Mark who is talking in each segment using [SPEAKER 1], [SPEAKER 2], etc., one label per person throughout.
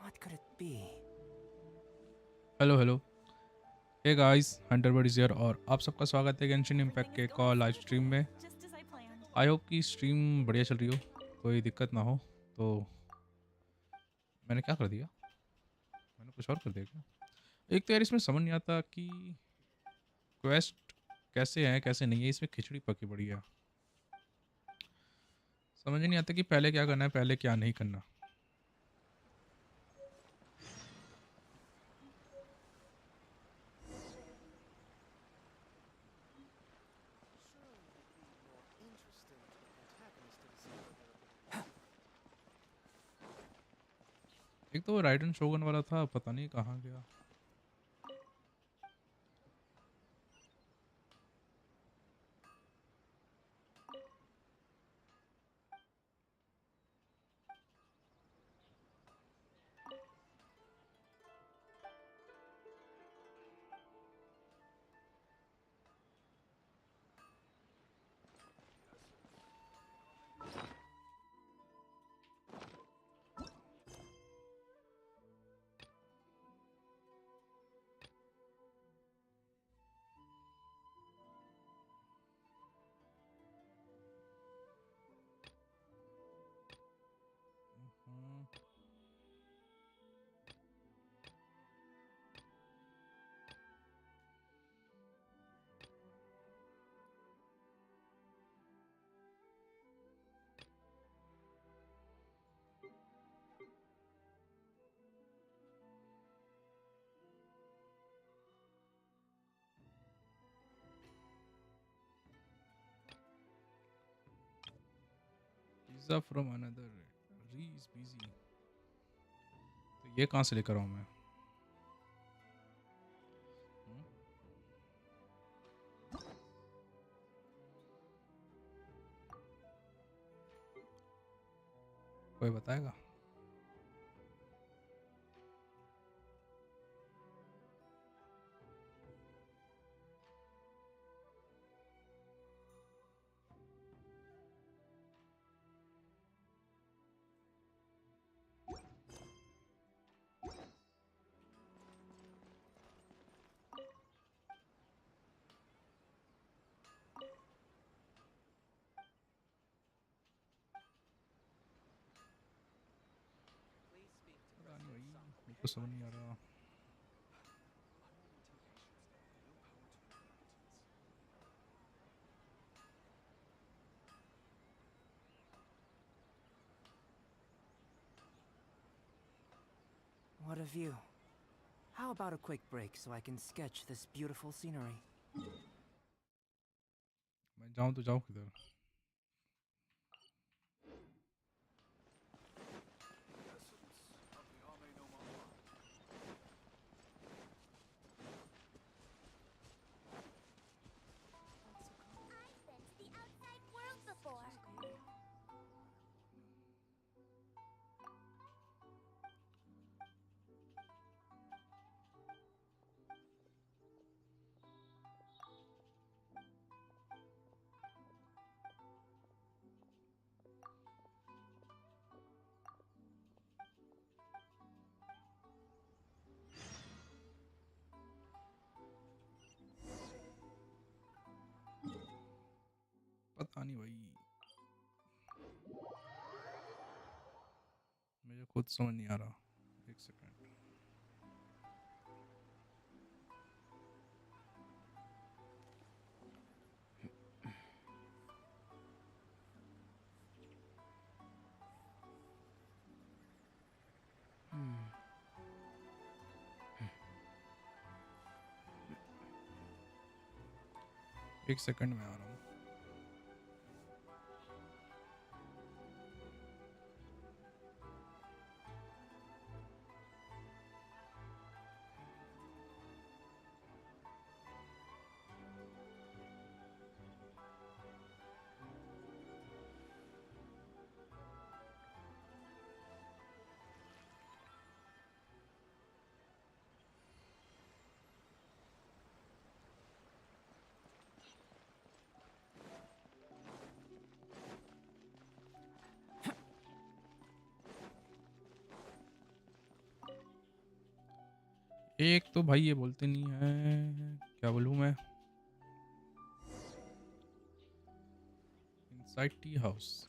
[SPEAKER 1] What could it be?
[SPEAKER 2] Hello hey guys, Hunterbird is here और आप सबका स्वागत है गेंशिन इम्पैक्ट के एक और लाइव स्ट्रीम में। आई होप कि स्ट्रीम बढ़िया चल रही हो, कोई दिक्कत ना हो। तो मैंने क्या कर दिया? मैंने कुछ और कर दिया क्या? एक तो यार इसमें समझ नहीं आता कि क्वेस्ट कैसे हैं कैसे नहीं है। इसमें खिचड़ी पकी पड़ी है, समझ ही नहीं आता कि पहले क्या करना है पहले क्या नहीं करना। एक तो राइडन शोगन वाला था, पता नहीं कहाँ गया। पिज्ज़ा फ्रॉम अनदर री इज बिजी। तो ये कहाँ से लेकर आऊँ मैं? कोई बताएगा? पता नहीं भाई, मेरे को समझ नहीं आ रहा।
[SPEAKER 1] What a view. How about a quick break so I can sketch this beautiful scenery?
[SPEAKER 2] मैं जाऊँ तो जाऊँ किधर?
[SPEAKER 3] I've been to the outside world before.
[SPEAKER 2] पता नहीं भाई, मुझे खुद समझ नहीं आ रहा। एक सेकंड। एक सेकंड में आ रहा हूँ। एक तो भाई ये बोलते नहीं है, क्या बोलूँ मैं। Inside tea house.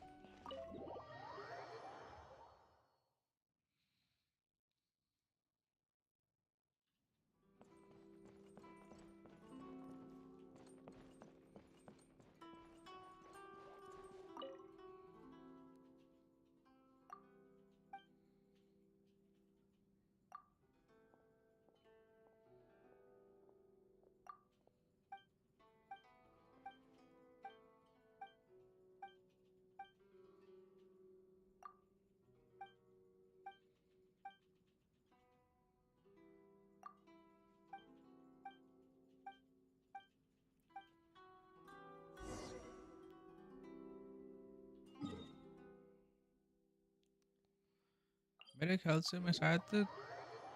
[SPEAKER 2] मेरे ख्याल से मैं शायद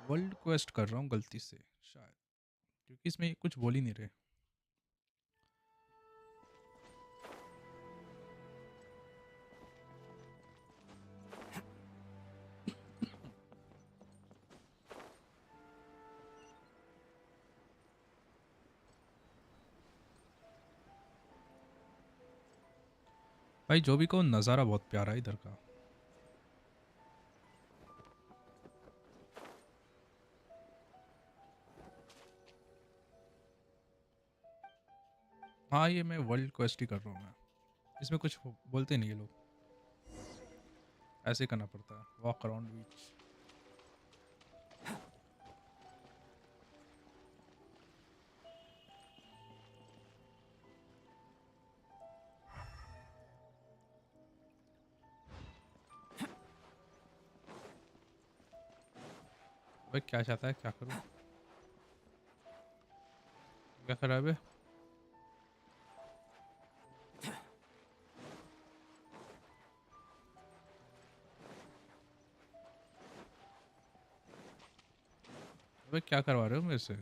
[SPEAKER 2] वर्ल्ड क्वेस्ट कर रहा हूँ गलती से शायद, क्योंकि इसमें ये कुछ बोल ही नहीं रहे। भाई जो भी कहो, नज़ारा बहुत प्यारा है इधर का। हाँ, ये मैं वर्ल्ड क्वेस्ट ही कर रहा हूँ मैं। इसमें कुछ बोलते नहीं ये लोग, ऐसे ही करना पड़ता है। वॉक अराउंड बीच। भाई क्या चाहता है, क्या करूँ, क्या कर रहा है बे? भाई क्या करवा रहे हो मेरे से?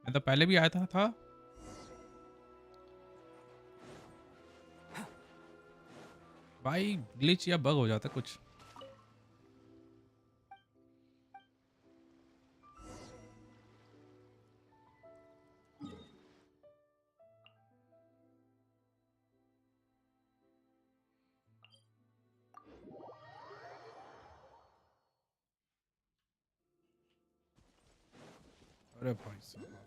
[SPEAKER 2] मैं तो पहले भी आया था। भाई ग्लिच या बग हो जाता कुछ। अरे भाई साहब,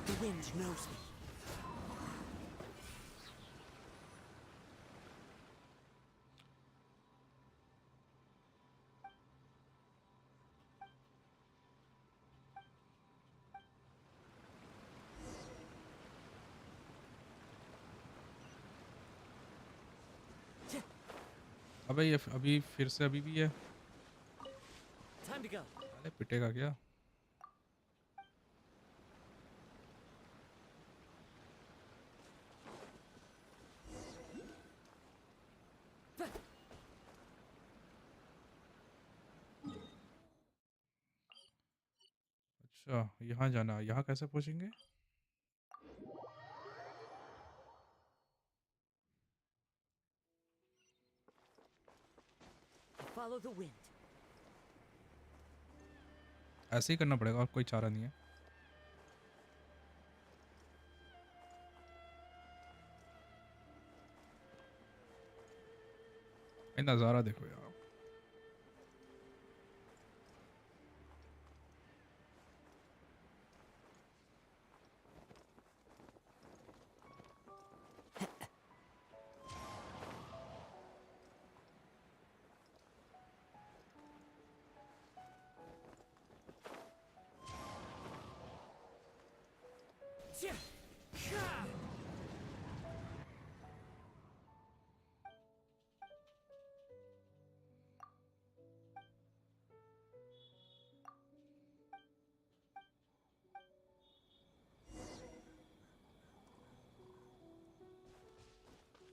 [SPEAKER 1] The wind knows me.
[SPEAKER 2] अबे ये अभी फिर से अभी भी है।
[SPEAKER 1] Time to go.
[SPEAKER 2] अरे पिटेगा क्या? अच्छा, यहाँ जाना, यहाँ कैसे पहुँचेंगे?
[SPEAKER 1] Follow the wind.
[SPEAKER 2] ऐसे ही करना पड़ेगा और कोई चारा नहीं है। ये नज़ारा देखो यार।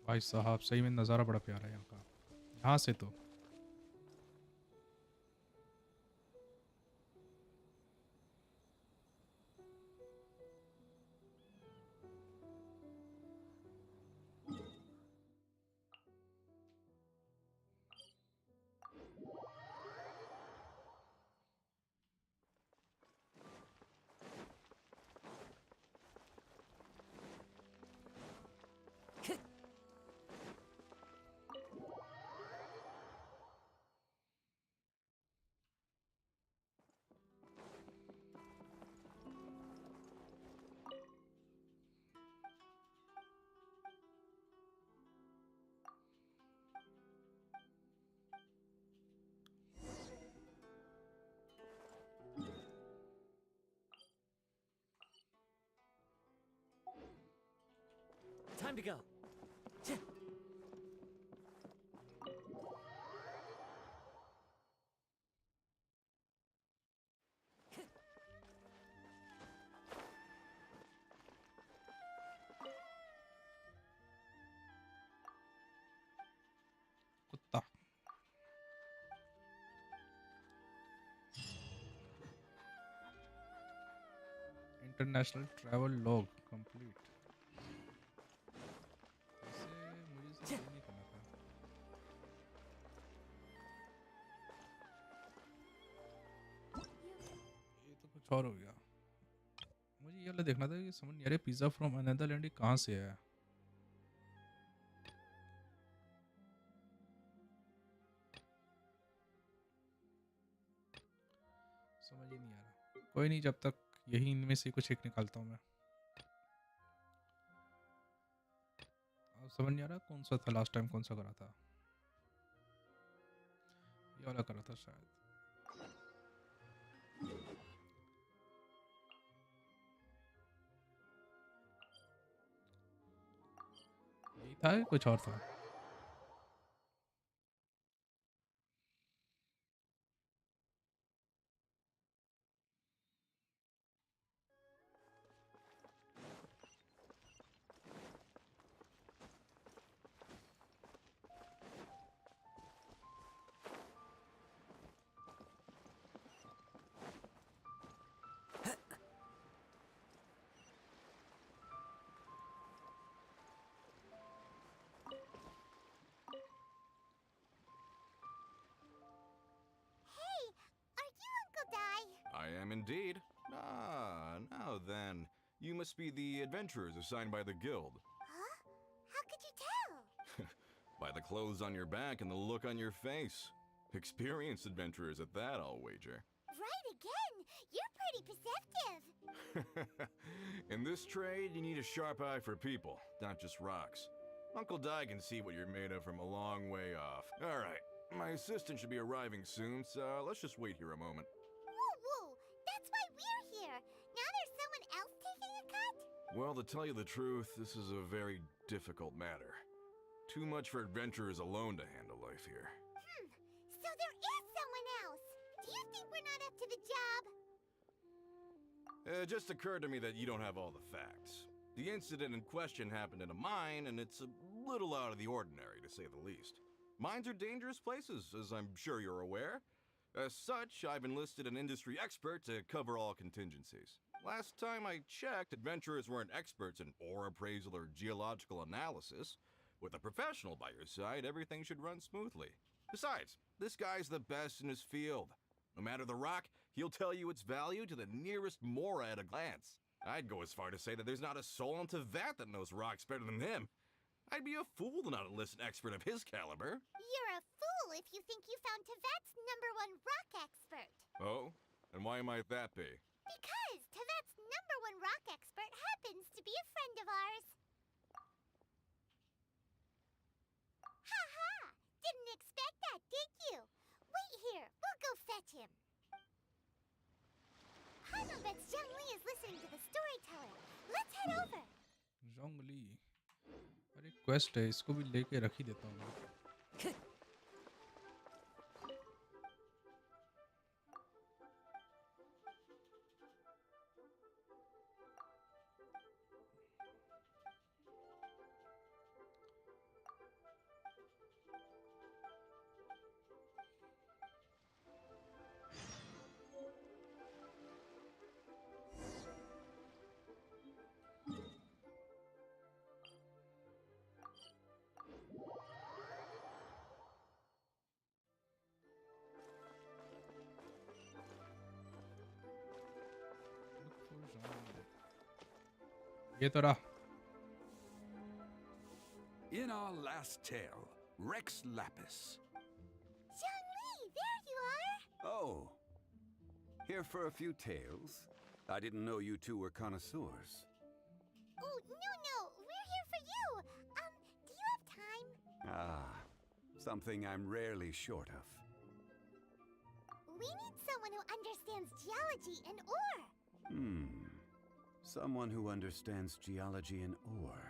[SPEAKER 2] भाई साहब सही में नज़ारा बड़ा प्यारा है यहाँ का, यहाँ से तो।
[SPEAKER 1] Time to go.
[SPEAKER 2] कुत्ता। International travel log complete. इसे मुझे नहीं करना था। ये तो कुछ और हो गया। मुझे ये वाला देखना था कि समझ नहीं आ रहा पिज़्ज़ा फ्रॉम अनदर लैंड कहाँ से है। समझ ही नहीं आ रहा। कोई नहीं, जब तक यही इनमें से कुछ एक निकालता हूँ मैं। अब समझ नहीं आ रहा कौन सा था लास्ट टाइम, कौन सा करा था। ये वाला करा था शायद। यही था या कुछ और था।
[SPEAKER 3] Hey, are you Uncle Dai?
[SPEAKER 4] I am indeed. Ah, now then. You must be the adventurers assigned by the guild.
[SPEAKER 3] Huh? How could you tell?
[SPEAKER 4] By the clothes on your back and the look on your face. Experienced adventurers at that, I'll wager.
[SPEAKER 3] Right again. You're pretty perceptive.
[SPEAKER 4] In this trade, you need a sharp eye for people, not just rocks. Uncle Di can see what you're made of from a long way off. All right, my assistant should be arriving soon, so let's just wait here a moment.
[SPEAKER 3] Woo woo. That's why we're here. Now there's someone else taking a cut?
[SPEAKER 4] Well, to tell you the truth, this is a very difficult matter. Too much for adventurers alone to handle life here.
[SPEAKER 3] So there is someone else. Do you think we're not up to the job?
[SPEAKER 4] It just occurred to me that you don't have all the facts. The incident in question happened in a mine, and it's a little out of the ordinary, to say the least. Mines are dangerous places, as I'm sure you're aware. As such, I've enlisted an industry expert to cover all contingencies. Last time I checked, adventurers weren't experts in ore appraisal or geological analysis. With a professional by your side, everything should run smoothly. Besides, this guy's the best in his field. No matter the rock, He'll tell you its value to the nearest mora at a glance. I'd go as far to say that there's not a soul on Teyvat that knows rocks better than him. I'd be a fool to not enlist an expert of his caliber.
[SPEAKER 3] You're a fool if you think you found Teyvat's #1 rock expert.
[SPEAKER 4] Oh? And why might that be?
[SPEAKER 3] Because Teyvat's #1 rock expert happens to be a friend of ours. Ha ha! Didn't expect that, did you? Wait here, we'll go fetch him. Paimon bets Zhongli is listening to the storyteller. Let's head over.
[SPEAKER 2] जोंगली अरे quest है, इसको भी लेके रख ही देता हूँ। ये तो रहा।
[SPEAKER 5] In our last tale, Rex Lapis.
[SPEAKER 3] Zhongli, there you are.
[SPEAKER 5] Oh. Here for a few tales? I didn't know you two were connoisseurs.
[SPEAKER 3] Oh, no, we're here for you. Do you have time?
[SPEAKER 5] Ah, something I'm rarely short of.
[SPEAKER 3] We need someone who understands geology and ore.
[SPEAKER 5] Someone who understands geology and ore.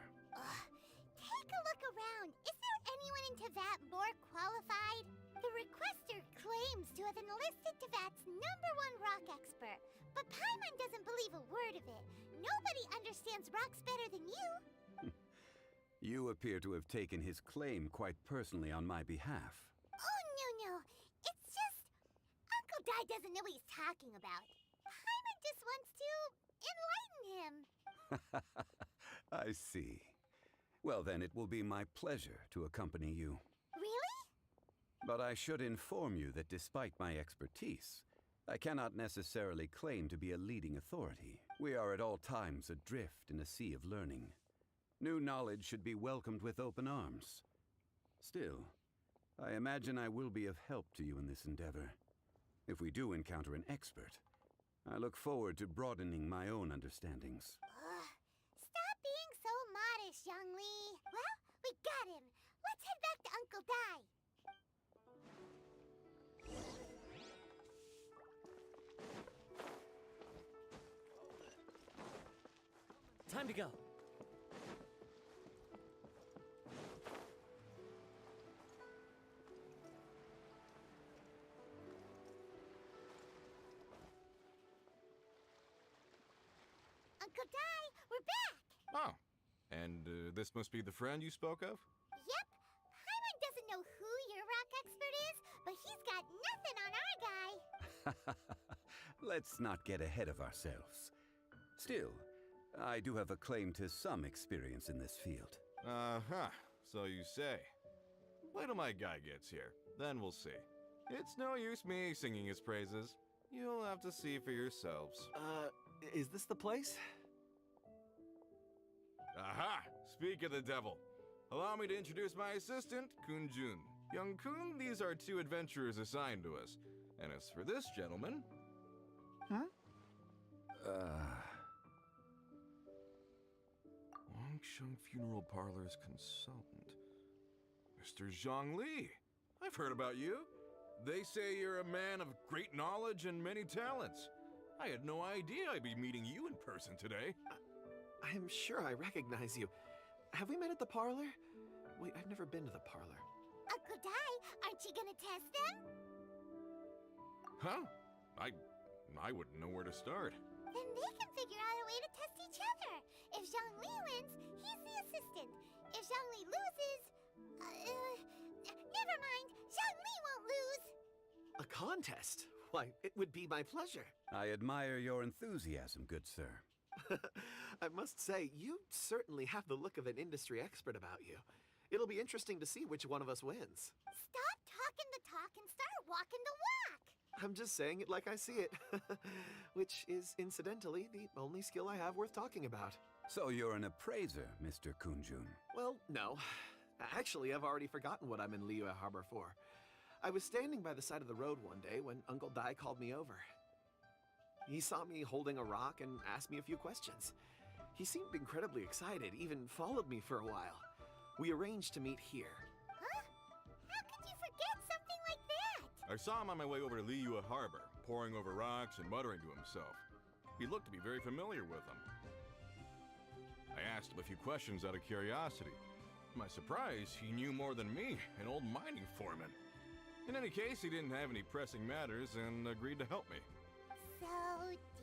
[SPEAKER 3] Take a look around. Is there anyone in Teyvat more qualified? The requester claims to have enlisted Teyvat's #1 rock expert, but Paimon doesn't believe a word of it. Nobody understands rocks better than you.
[SPEAKER 5] You appear to have taken his claim quite personally on my behalf.
[SPEAKER 3] Oh, no. It's just... Uncle Dai doesn't know what he's talking about. Paimon just wants to enlighten him.
[SPEAKER 5] I see. Well, then it will be my pleasure to accompany you.
[SPEAKER 3] Really?
[SPEAKER 5] But I should inform you that despite my expertise, I cannot necessarily claim to be a leading authority. We are at all times adrift in a sea of learning. New knowledge should be welcomed with open arms. Still, I imagine I will be of help to you in this endeavor. If we do encounter an expert, I look forward to broadening my own understandings.
[SPEAKER 3] Stop being so modest, Zhongli. Well, we got him. Let's head back to Uncle Dai.
[SPEAKER 1] Time to go.
[SPEAKER 3] Uncle Dai, we're back.
[SPEAKER 4] Oh. And this must be the friend you spoke of?
[SPEAKER 3] Yep. Paimon doesn't know who your rock expert is, but he's got nothing on our guy.
[SPEAKER 5] Let's not get ahead of ourselves. Still, I do have a claim to some experience in this field.
[SPEAKER 4] Uh-huh. So you say. Wait till my guy gets here. Then we'll see. It's no use me singing his praises. You'll have to see for yourselves.
[SPEAKER 6] Is this the place?
[SPEAKER 4] Aha! Speak of the devil. Allow me to introduce my assistant, Kun-jun. Young Kun, these are 2 adventurers assigned to us. And as for this gentleman... Wangsheng Funeral Parlor's consultant. Mr. Zhongli. I've heard about you. They say you're a man of great knowledge and many talents. I had no idea I'd be meeting you in person today.
[SPEAKER 6] I am sure I recognize you. Have we met at the parlor? Wait, I've never been to the parlor.
[SPEAKER 3] Uncle Dai, aren't you gonna test them?
[SPEAKER 4] Huh? I wouldn't know where to start.
[SPEAKER 3] Then they can figure out a way to test each other. If Zhongli wins, he's the assistant. If Zhongli loses... never mind. Zhongli won't lose.
[SPEAKER 6] A contest? Why, it would be my pleasure.
[SPEAKER 5] I admire your enthusiasm, good sir.
[SPEAKER 6] I must say, you certainly have the look of an industry expert about you. It'll be interesting to see which one of us wins.
[SPEAKER 3] Stop talking the talk and start walking the walk.
[SPEAKER 6] I'm just saying it like I see it. Which is, incidentally, the only skill I have worth talking about.
[SPEAKER 5] So you're an appraiser, Mr. Kunjun.
[SPEAKER 6] Well, no. Actually, I've already forgotten what I'm in Liyue Harbor for. I was standing by the side of the road one day when Uncle Dai called me over. He saw me holding a rock and asked me a few questions. He seemed incredibly excited, even followed me for a while. We arranged to meet here.
[SPEAKER 3] Huh? How could you forget something like that?
[SPEAKER 4] I saw him on my way over to Liyue Harbor, poring over rocks and muttering to himself. He looked to be very familiar with them. I asked him a few questions out of curiosity. To my surprise, he knew more than me, an old mining foreman. In any case, he didn't have any pressing matters and agreed to help me.
[SPEAKER 3] So,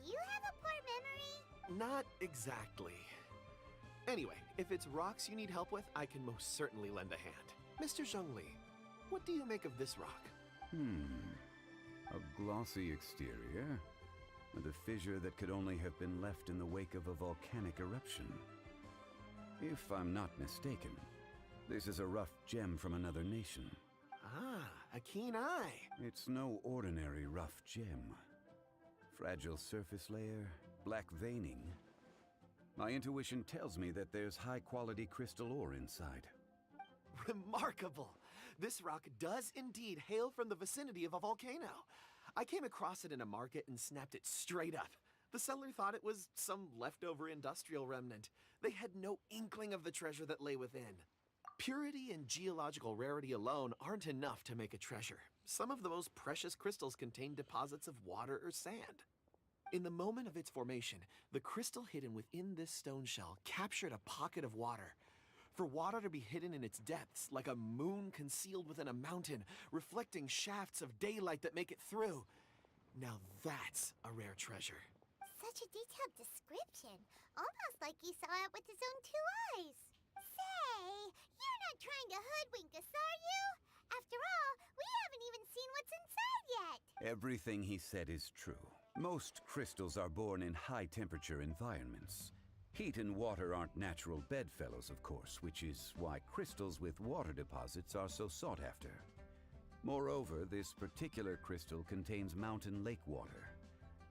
[SPEAKER 3] do you have a poor memory?
[SPEAKER 6] Not exactly. Anyway, if it's rocks you need help with, I can most certainly lend a hand. Mr. Zhongli, what do you make of this rock?
[SPEAKER 5] A glossy exterior, with a fissure that could only have been left in the wake of a volcanic eruption. If I'm not mistaken, this is a rough gem from another nation.
[SPEAKER 6] Ah, a keen eye.
[SPEAKER 5] It's no ordinary rough gem. Fragile surface layer, black veining. My intuition tells me that there's high-quality crystal ore inside.
[SPEAKER 6] Remarkable! This rock does indeed hail from the vicinity of a volcano. I came across it in a market and snapped it straight up. The seller thought it was some leftover industrial remnant. They had no inkling of the treasure that lay within. Purity and geological rarity alone aren't enough to make a treasure. Some of the most precious crystals contain deposits of water or sand. In the moment of its formation, the crystal hidden within this stone shell captured a pocket of water. For water to be hidden in its depths, like a moon concealed within a mountain, reflecting shafts of daylight that make it through. Now that's a rare treasure.
[SPEAKER 3] Such a detailed description. Almost like he saw it with his own two eyes. Say, you're not trying to hoodwink us, are you? After all, we haven't even seen what's inside yet.
[SPEAKER 5] Everything he said is true. Most crystals are born in high-temperature environments. Heat and water aren't natural bedfellows, of course, which is why crystals with water deposits are so sought after. Moreover, this particular crystal contains mountain lake water.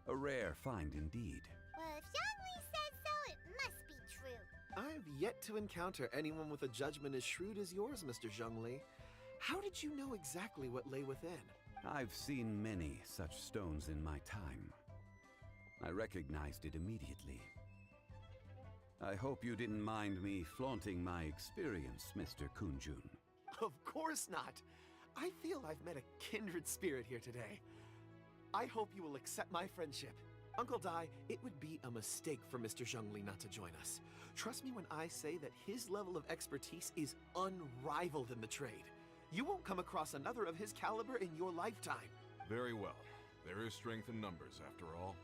[SPEAKER 5] A rare find indeed.
[SPEAKER 3] Well, if Zhongli says so, it must be true.
[SPEAKER 6] I've yet to encounter anyone with a judgment as shrewd as yours, Mr. Zhongli. How did you know exactly what lay within?
[SPEAKER 5] I've seen many such stones in my time. I recognized it immediately. I hope you didn't mind me flaunting my experience, Mr. Kunjun.
[SPEAKER 6] Of course not. I feel I've met a kindred spirit here today. I hope you will accept my friendship. Uncle Dai, it would be a mistake for Mr. Zhongli not to join us. Trust me when I say that his level of expertise is unrivaled in the trade. You won't come across another of his caliber in your lifetime.
[SPEAKER 4] Very well. There is strength in numbers, after all.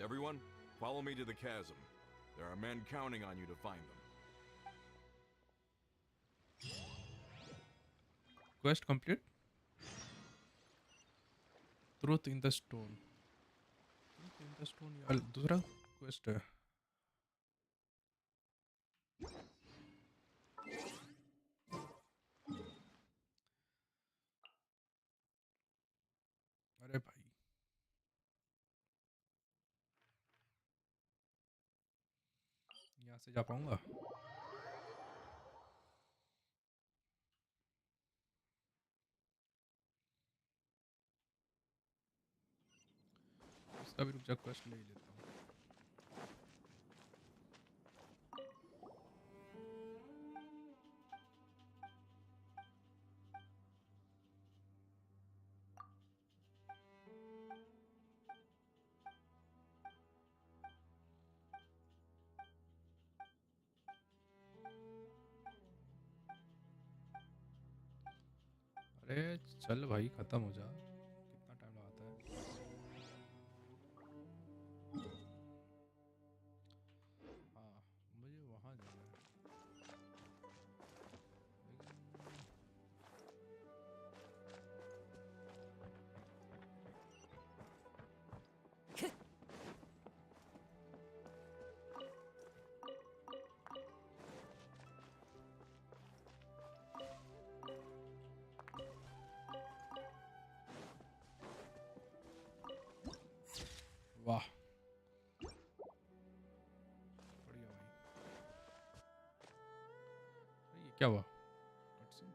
[SPEAKER 4] Everyone, follow me to the chasm. There are men counting on you to find them.
[SPEAKER 2] Quest complete. Truth in the stone. Truth in the stone यार दूसरा quest है. अरे भाई यहाँ से जा पाऊंगा? इसका भी रुक जा, क्वेस्ट ले ही लेता हूँ. अरे चल भाई, खत्म हो जा. कितना टाइम लगाता है? हाँ, मुझे वहाँ जाना है. क्या हुआ? Cutscene?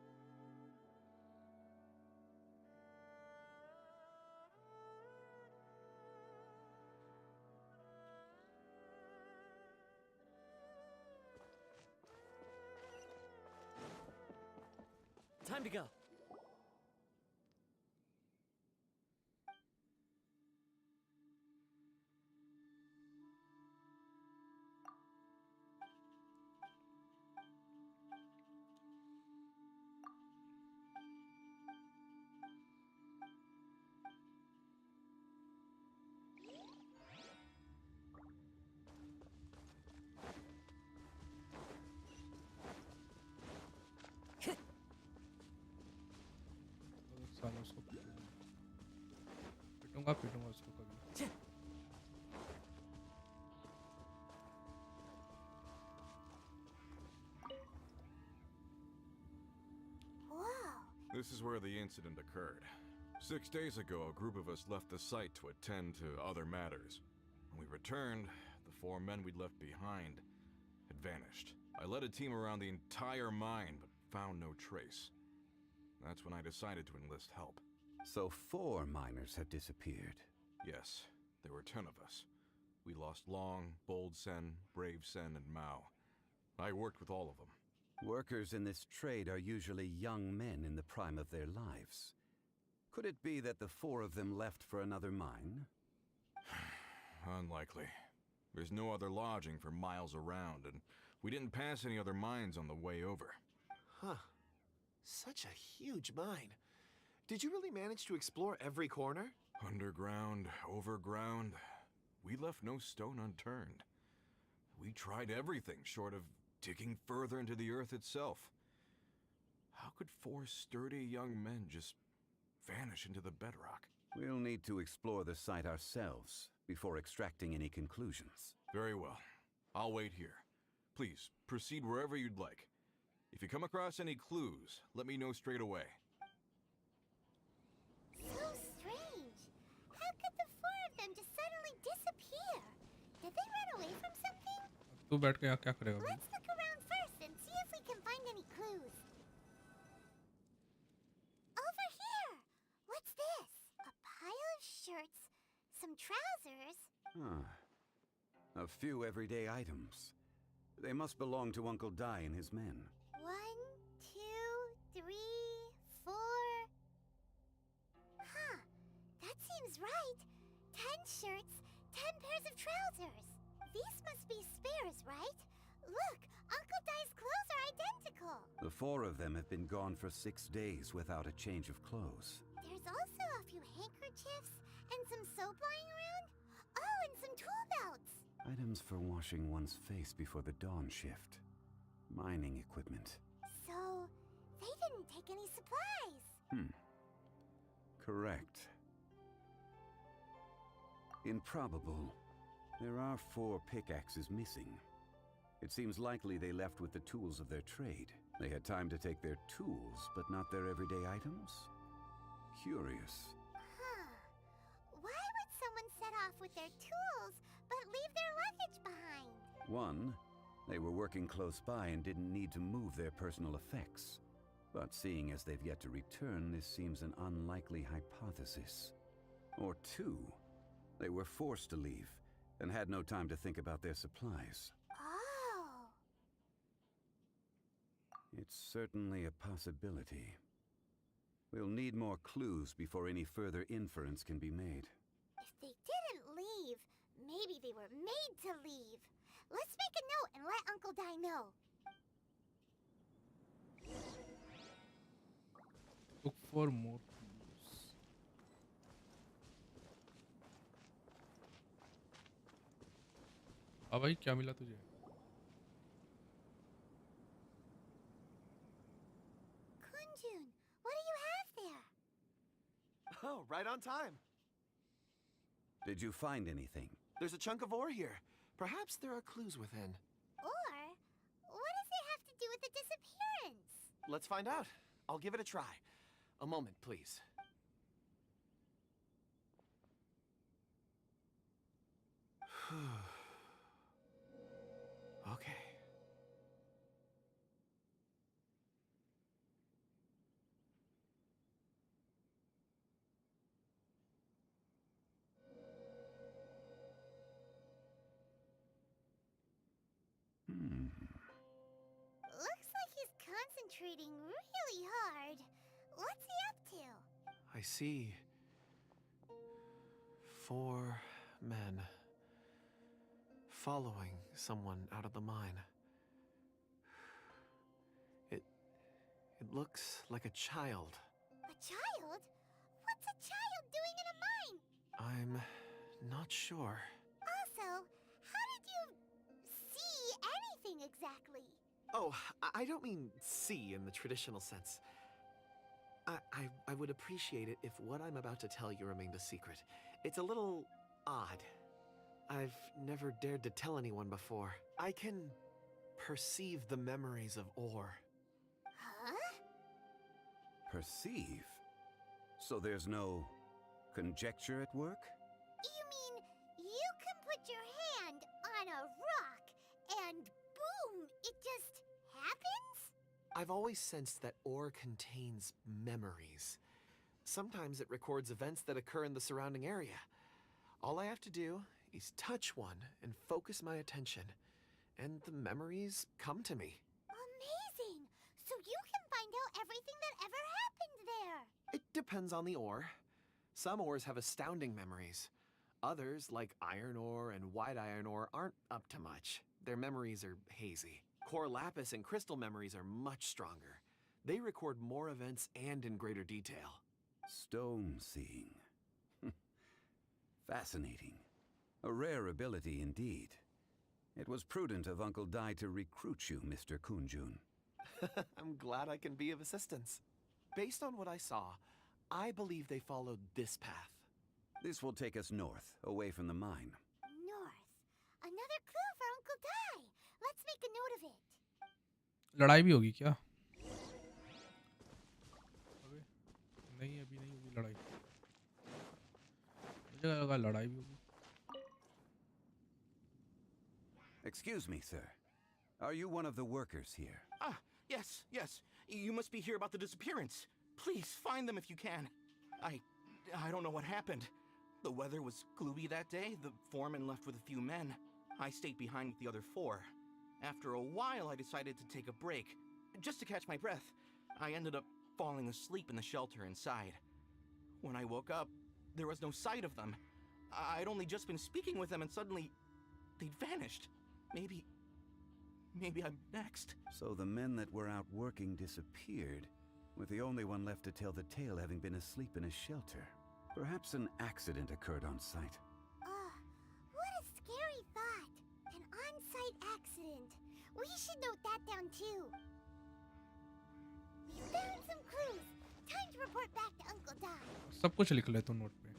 [SPEAKER 7] Time to go.
[SPEAKER 2] साला उसको पीटूंगा उसको कभी.
[SPEAKER 3] Whoa.
[SPEAKER 4] This is where the incident occurred. 6 days ago, a group of us left the site to attend to other matters. When we returned, the 4 men we'd left behind had vanished. I led a team around the entire mine, but found no trace. That's when I decided to enlist help.
[SPEAKER 5] So 4 miners have disappeared.
[SPEAKER 4] Yes, there were 10 of us. We lost Long, Bold Sen, Brave Sen, and Mao. I worked with all of them.
[SPEAKER 5] Workers in this trade are usually young men in the prime of their lives. Could it be that the 4 of them left for another mine?
[SPEAKER 4] Unlikely. There's no other lodging for miles around, and we didn't pass any other mines on the way over.
[SPEAKER 6] Huh. Such a huge mine. Did you really manage to explore every corner?
[SPEAKER 4] Underground, overground, we left no stone unturned. We tried everything short of digging further into the earth itself. How could 4 sturdy young men just vanish into the bedrock?
[SPEAKER 5] We'll need to explore the site ourselves before extracting any conclusions.
[SPEAKER 4] Very well. I'll wait here. Please, proceed wherever you'd like. If you come across any clues, let me know straight away.
[SPEAKER 3] So strange. How could the 4 of them just suddenly disappear? Did they run away from something?
[SPEAKER 2] तू बैठ के यहाँ क्या करेगा अभी?
[SPEAKER 3] Let's look around first and see if we can find any clues. Over here! What's this? A pile of shirts, some trousers.
[SPEAKER 5] A few everyday items. They must belong to Uncle Dai and his men.
[SPEAKER 3] 1, 2, 3, 4. Huh, that seems right. 10 shirts, 10 pairs of trousers. These must be spares, right? Look, Uncle Dai's clothes are identical.
[SPEAKER 5] The 4 of them have been gone for 6 days without a change of clothes.
[SPEAKER 3] There's also a few handkerchiefs and some soap lying around. Oh, and some tool belts.
[SPEAKER 5] Items for washing one's face before the dawn shift. Mining equipment.
[SPEAKER 3] So, they didn't take any supplies.
[SPEAKER 5] Correct. Improbable. There are 4 pickaxes missing. It seems likely they left with the tools of their trade. They had time to take their tools, but not their everyday items? Curious.
[SPEAKER 3] Huh. Why would someone set off with their tools but leave their luggage behind?
[SPEAKER 5] 1, they were working close by and didn't need to move their personal effects. But seeing as they've yet to return, this seems an unlikely hypothesis. Or 2, they were forced to leave and had no time to think about their supplies.
[SPEAKER 3] Oh.
[SPEAKER 5] It's certainly a possibility. We'll need more clues before any further inference can be made.
[SPEAKER 3] If they didn't leave, maybe they were made to leave. Let's make a note and let Uncle Dai know.
[SPEAKER 2] Look for more clues. अब भाई क्या मिला तुझे?
[SPEAKER 3] Kunjun, what do you have there?
[SPEAKER 6] Oh, right on time.
[SPEAKER 5] Did you find anything?
[SPEAKER 6] There's a chunk of ore here. Perhaps there are clues within.
[SPEAKER 3] Or, what does it have to do with the disappearance?
[SPEAKER 6] Let's find out. I'll give it a try. A moment, please. Okay.
[SPEAKER 3] concentrating really hard. What's he up to?
[SPEAKER 6] I see 4 men following someone out of the mine. It looks like a child.
[SPEAKER 3] A child? What's a child doing in a mine?
[SPEAKER 6] I'm not sure.
[SPEAKER 3] Also, how did you see anything exactly?
[SPEAKER 6] Oh, I don't mean see in the traditional sense. I would appreciate it if what I'm about to tell you remained a secret. It's a little odd. I've never dared to tell anyone before. I can perceive the memories of Or.
[SPEAKER 3] Huh?
[SPEAKER 5] Perceive? So there's no conjecture at work?
[SPEAKER 3] You mean you can put your hand on a rock and boom, it just happens?
[SPEAKER 6] I've always sensed that Or contains memories. Sometimes it records events that occur in the surrounding area. All I have to do is touch one and focus my attention, and the memories come to me.
[SPEAKER 3] Amazing! So you can find out everything that ever happened there.
[SPEAKER 6] It depends on the ore. Some ores have astounding memories. Others, like iron ore and white iron ore, aren't up to much. Their memories are hazy. Core lapis and crystal memories are much stronger. They record more events and in greater detail.
[SPEAKER 5] Stone seeing. Fascinating. A rare ability indeed. It was prudent of Uncle Dai to recruit you, Mr. Kunjun.
[SPEAKER 6] I'm glad I can be of assistance. Based on what I saw, I believe they followed this path.
[SPEAKER 5] This will take us north, away from the mine.
[SPEAKER 3] North. Another clue for Uncle Dai. Let's make a note of it.
[SPEAKER 2] लड़ाई भी होगी क्या? अबे नहीं, अभी नहीं होगी लड़ाई. मुझे लगा लड़ाई भी होगी.
[SPEAKER 5] Excuse me, sir. Are you one of the workers here?
[SPEAKER 4] Ah, yes, yes. You must be here about the disappearance. Please find them if you can. I don't know what happened. The weather was gloomy that day. The foreman left with a few men. I stayed behind with the other 4. After a while, I decided to take a break, just to catch my breath. I ended up falling asleep in the shelter inside. When I woke up, there was no sight of them. I'd only just been speaking with them and suddenly they'd vanished. Maybe I'm next.
[SPEAKER 5] So the men that were out working disappeared, with the only one left to tell the tale having been asleep in a shelter. Perhaps an accident occurred on site.
[SPEAKER 3] What a scary thought. An on-site accident. We should note that down too. We found some clues. Time to report back to Uncle Dai.
[SPEAKER 2] सब कुछ लिख ले तू note पे.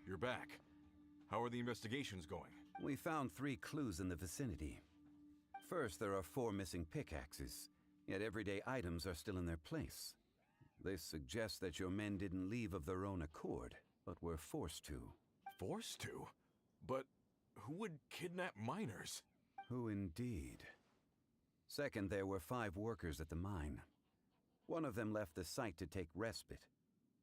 [SPEAKER 4] You're back. How are the investigations going?
[SPEAKER 5] We found 3 clues in the vicinity. First, there are 4 missing pickaxes, yet everyday items are still in their place. This suggests that your men didn't leave of their own accord, but were forced to.
[SPEAKER 4] Forced to? But who would kidnap miners?
[SPEAKER 5] Who indeed? Second, there were 5 workers at the mine. One of them left the site to take respite.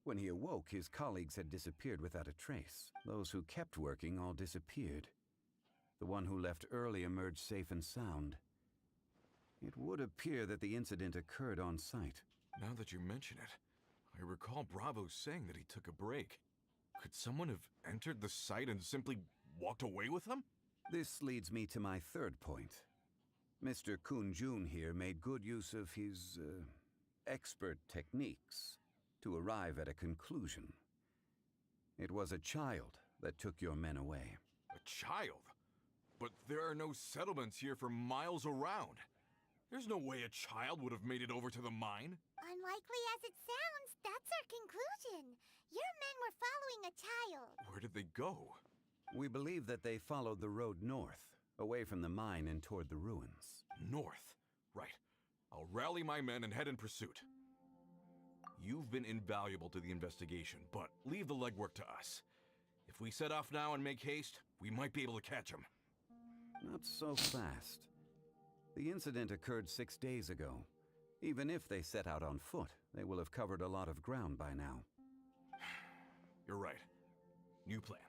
[SPEAKER 5] When he awoke, his colleagues had disappeared without a trace. Those who kept working all disappeared. The one who left early emerged safe and sound. It would appear that the incident occurred on site.
[SPEAKER 4] Now that you mention it, I recall Bravo saying that he took a break. Could someone have entered the site and simply walked away with them?
[SPEAKER 5] This leads me to my third point. Mr. Kunjun here made good use of his, expert techniques to arrive at a conclusion. It was a child that took your men away.
[SPEAKER 4] A child? But there are no settlements here for miles around. There's no way a child would have made it over to the mine.
[SPEAKER 3] Unlikely as it sounds, that's our conclusion. Your men were following a child.
[SPEAKER 4] Where did they go?
[SPEAKER 5] We believe that they followed the road north, away from the mine and toward the ruins.
[SPEAKER 4] North. Right. I'll rally my men and head in pursuit. You've been invaluable to the investigation, but leave the legwork to us. If we set off now and make haste, we might be able to catch them.
[SPEAKER 5] Not so fast. The incident occurred 6 days ago. Even if they set out on foot, they will have covered a lot of ground by now.
[SPEAKER 4] You're right. New plan.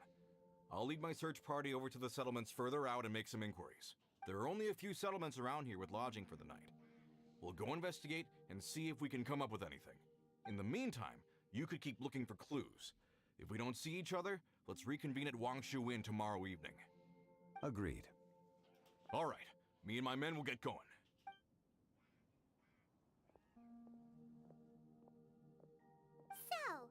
[SPEAKER 4] I'll lead my search party over to the settlements further out and make some inquiries. There are only a few settlements around here with lodging for the night. We'll go investigate and see if we can come up with anything. In the meantime, you could keep looking for clues. If we don't see each other, let's reconvene at Wangshu Inn tomorrow evening.
[SPEAKER 5] Agreed.
[SPEAKER 4] All right, me and my men will get going.
[SPEAKER 3] So,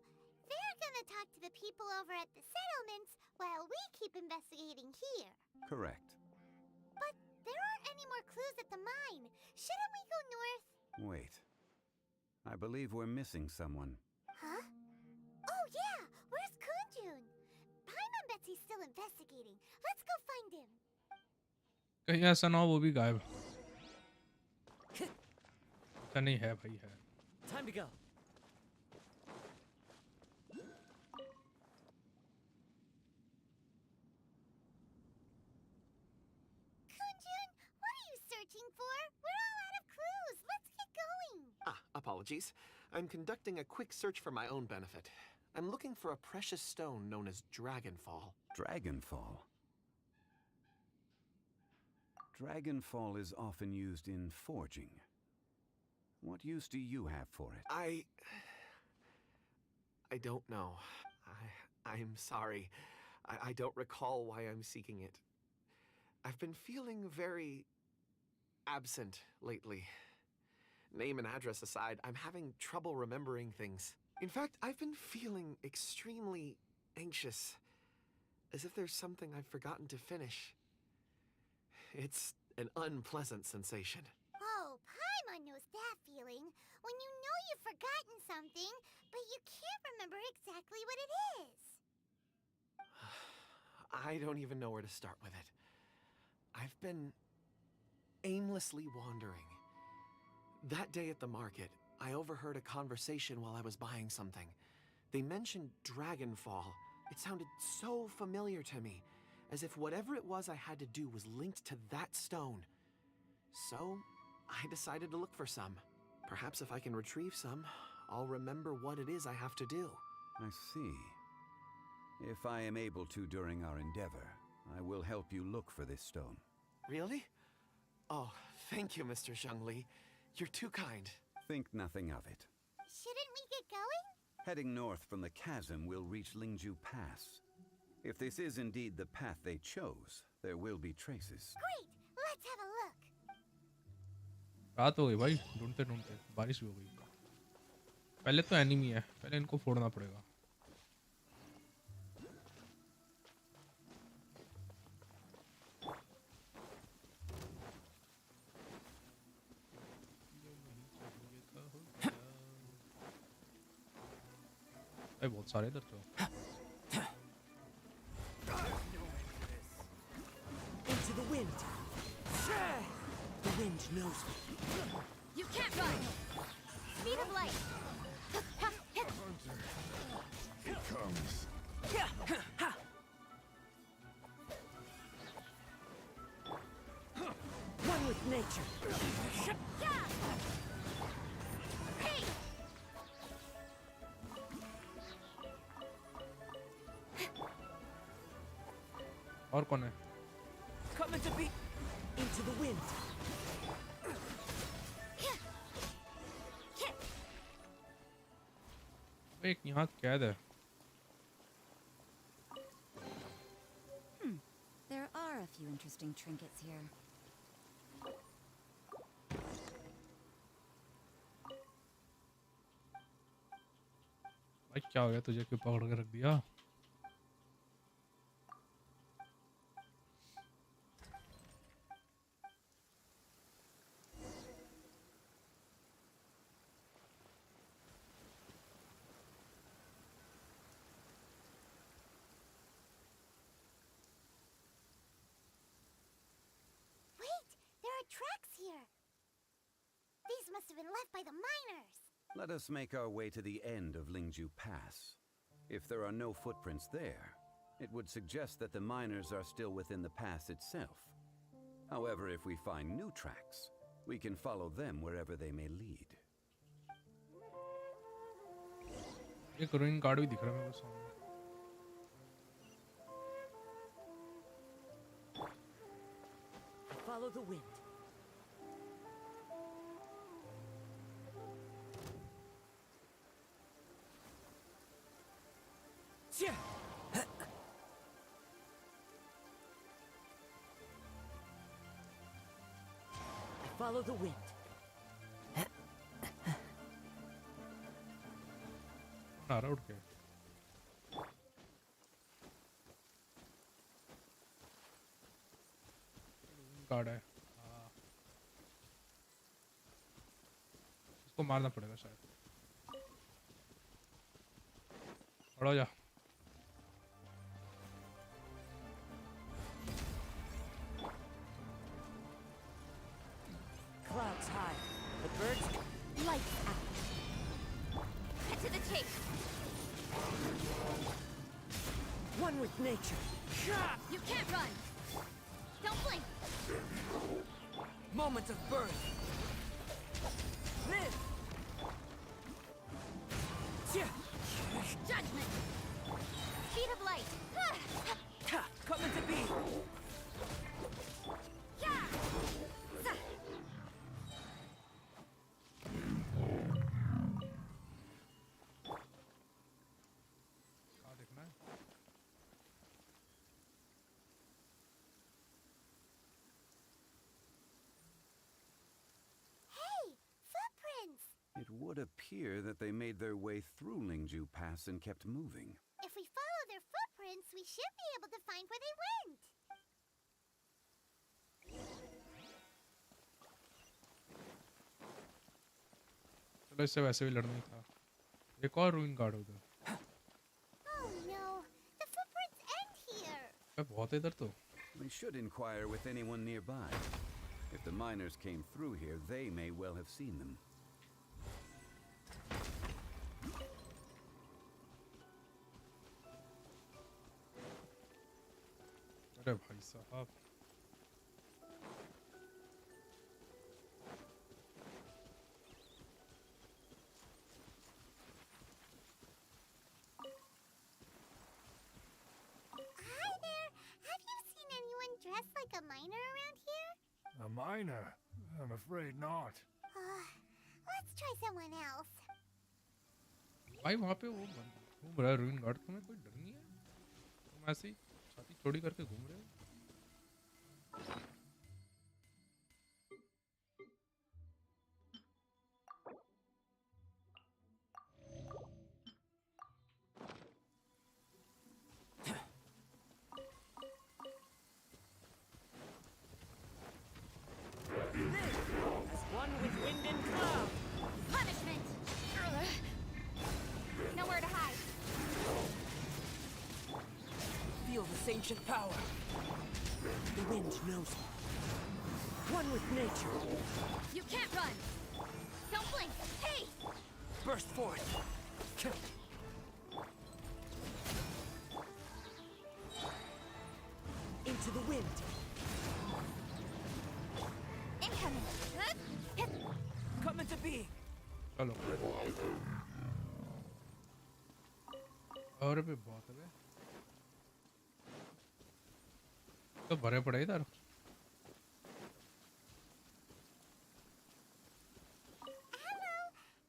[SPEAKER 3] they're gonna talk to the people over at the settlements while we keep investigating here.
[SPEAKER 5] Correct.
[SPEAKER 3] But there aren't any more clues at the mine. Shouldn't we go north?
[SPEAKER 5] Wait. I believe we're missing someone.
[SPEAKER 3] Huh? Oh yeah! Where's Kunjun? Paimon bets he's still investigating. Let's go find him.
[SPEAKER 2] कहीं ऐसा ना हो वो भी गायब ऐसा नहीं है भाई है
[SPEAKER 7] Time to go.
[SPEAKER 3] Kunjun, what are you searching for? We're all out of clues. Let's get going.
[SPEAKER 6] Apologies. I'm conducting a quick search for my own benefit. I'm looking for a precious stone known as Dragonfall.
[SPEAKER 5] Dragonfall. Dragonfall is often used in forging. What use do you have for it?
[SPEAKER 6] I don't know. I'm sorry. I don't recall why I'm seeking it. I've been feeling very absent lately. Name and address aside, I'm having trouble remembering things. In fact, I've been feeling extremely anxious, as if there's something I've forgotten to finish. It's an unpleasant sensation.
[SPEAKER 3] Oh, Paimon knows that feeling. When you know you've forgotten something, but you can't remember exactly what it is.
[SPEAKER 6] I don't even know where to start with it. I've been aimlessly wandering. That day at the market, I overheard a conversation while I was buying something. They mentioned Dragonfall. It sounded so familiar to me, as if whatever it was I had to do was linked to that stone. So, I decided to look for some. Perhaps if I can retrieve some, I'll remember what it is I have to do.
[SPEAKER 5] I see. If I am able to during our endeavor, I will help you look for this stone.
[SPEAKER 6] Really? Oh, thank you, Mr. Zhengli. You're too kind.
[SPEAKER 5] Think nothing of it.
[SPEAKER 3] Shouldn't we get going?
[SPEAKER 5] Heading north from the chasm, we'll reach Lingju Pass. If this is indeed the path they chose, there will be traces.
[SPEAKER 3] Great! Let's have a look.
[SPEAKER 2] रात हो गई भाई ढूंढते ढूंढते बारिश भी हो गई पहले तो एनिमी है पहले इनको फोड़ना पड़ेगा भाई बहुत सारे इधर तो
[SPEAKER 7] Into the wind. The wind knows me.
[SPEAKER 3] You can't run! Speed of light!
[SPEAKER 4] It comes.
[SPEAKER 7] One with nature.
[SPEAKER 3] Hey!
[SPEAKER 2] और कौन है
[SPEAKER 7] Coming to be into the wind.
[SPEAKER 2] एक यहाँ कैद है
[SPEAKER 8] There are a few interesting trinkets here.
[SPEAKER 2] भाई क्या हो गया तुझे क्यों पकड़ के रख दिया
[SPEAKER 3] Wait! There are tracks here! These must have been left by the miners!
[SPEAKER 5] Let us make our way to the end of Lingju Pass. If there are no footprints there, it would suggest that the miners are still within the pass itself. However, if we find new tracks, we can follow them wherever they may lead.
[SPEAKER 2] एक रूइन card भी दिख रहा है मेरे को सामने
[SPEAKER 7] The follow the wind. Yeah. Follow the wind.
[SPEAKER 2] आ रहा उठ के कार्ड है इसको मारना पड़ेगा शायद खड़ा हो जा
[SPEAKER 7] Clouds high. The birds
[SPEAKER 3] Lights out. Cut to the chase.
[SPEAKER 7] one with nature.
[SPEAKER 3] You can't run. Don't blink.
[SPEAKER 7] Moment of birth. Live.
[SPEAKER 3] Judgment. Speed of light.
[SPEAKER 7] Coming to be.
[SPEAKER 2] क्या देखना है
[SPEAKER 3] Hey, footprints.
[SPEAKER 5] It would appear that they made their way through Lingju Pass and kept moving.
[SPEAKER 3] If we follow their footprints, we should be able to find where they went.
[SPEAKER 2] चलो इससे वैसे भी लड़ना ही था एक और रूइन गार्ड उधर
[SPEAKER 3] Oh no, the footprints end here.
[SPEAKER 2] अबे बहुत है इधर तो
[SPEAKER 5] We should inquire with anyone nearby. If the miners came through here, they may well have seen them.
[SPEAKER 2] अरे भाई साहब
[SPEAKER 3] Hi there. Have you seen anyone dressed like a miner around here?
[SPEAKER 9] A miner? I'm afraid not.
[SPEAKER 3] Let's try someone else.
[SPEAKER 2] भाई वहाँ पे वो घूम रहा है रूइन गार्ड तुम्हें कोई डर नहीं है तुम ऐसे ही छाती चौड़ी करके घूम रहे हो
[SPEAKER 7] As one with wind and cloud.
[SPEAKER 3] Punishment. Nowhere to hide.
[SPEAKER 7] Feel this ancient power. The wind knows me. One with nature.
[SPEAKER 3] You can't run. Don't blink. Hey!
[SPEAKER 7] Burst forth. Into the wind.
[SPEAKER 3] Incoming.
[SPEAKER 7] Coming to be.
[SPEAKER 2] चलो और भी बहुत है बे तो भरे पड़े इधर
[SPEAKER 3] Hello.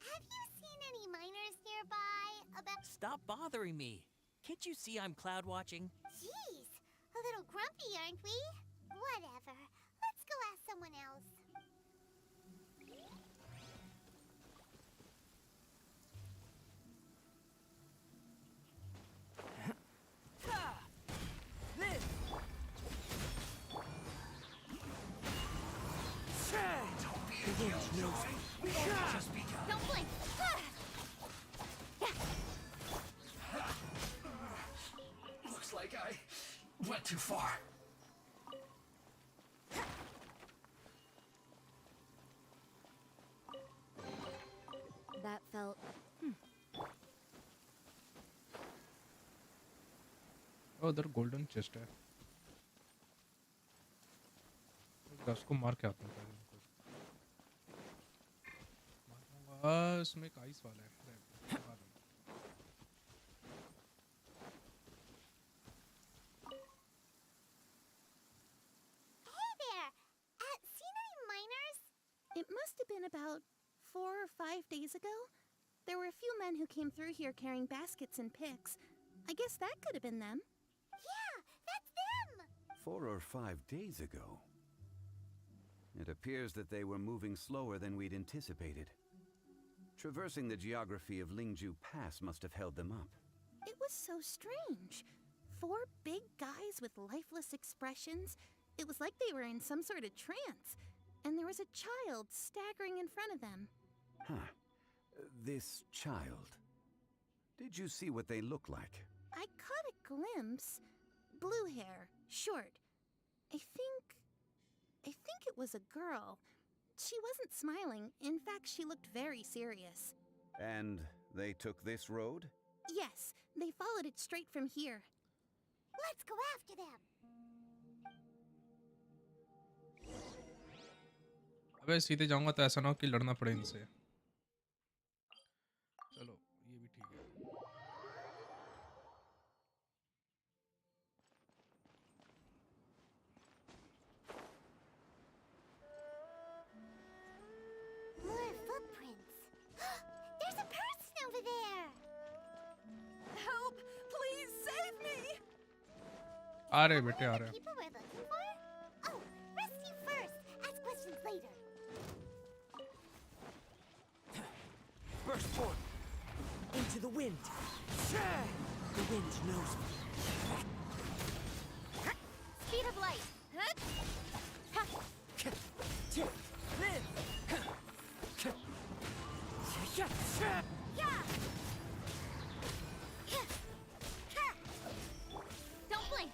[SPEAKER 3] Have you seen any miners nearby?
[SPEAKER 10] Stop bothering me. Can't you see I'm cloud watching?
[SPEAKER 3] Jeez. A little grumpy, aren't we? Whatever. Let's go ask someone else.
[SPEAKER 7] Live. The wind knows me.
[SPEAKER 3] Don't blink.
[SPEAKER 9] Looks like I went too far.
[SPEAKER 8] That felt...
[SPEAKER 2] उधर golden chest है दस को मार के आता हूँ इसमें एक आइस वाला है
[SPEAKER 3] Hey there. or 5 days ago? There were a few men who came through here carrying baskets and picks. I guess that could have been them. Yeah, that's them!
[SPEAKER 5] 4 or 5 days ago. It appears that they were moving slower than we'd anticipated. Traversing the geography of Lingju Pass must have held them up.
[SPEAKER 3] It was so strange. 4 big guys with lifeless expressions. It was like they were in some sort of trance. And there was a child staggering in front of them.
[SPEAKER 5] Huh. This child. Did you see what they look like?
[SPEAKER 3] I caught a glimpse. Blue hair, short. I think it was a girl. She wasn't smiling. In fact, she looked very serious.
[SPEAKER 5] And they took this road?
[SPEAKER 3] Yes, they followed it straight from here. Let's go after them.
[SPEAKER 2] अबे सीधे जाऊंगा तो ऐसा ना हो कि लड़ना पड़े इनसे। चलो ये भी ठीक है।
[SPEAKER 3] More footprints. There's a person over there.
[SPEAKER 7] Help! Please save me!
[SPEAKER 2] आ रहे बेटे आ रहे।
[SPEAKER 3] People we're looking for? Oh, rescue first. Ask questions later.
[SPEAKER 7] Burst forth! Into the wind! The wind knows me.
[SPEAKER 3] Speed of light.
[SPEAKER 7] Live!
[SPEAKER 3] Yeah. Don't blink.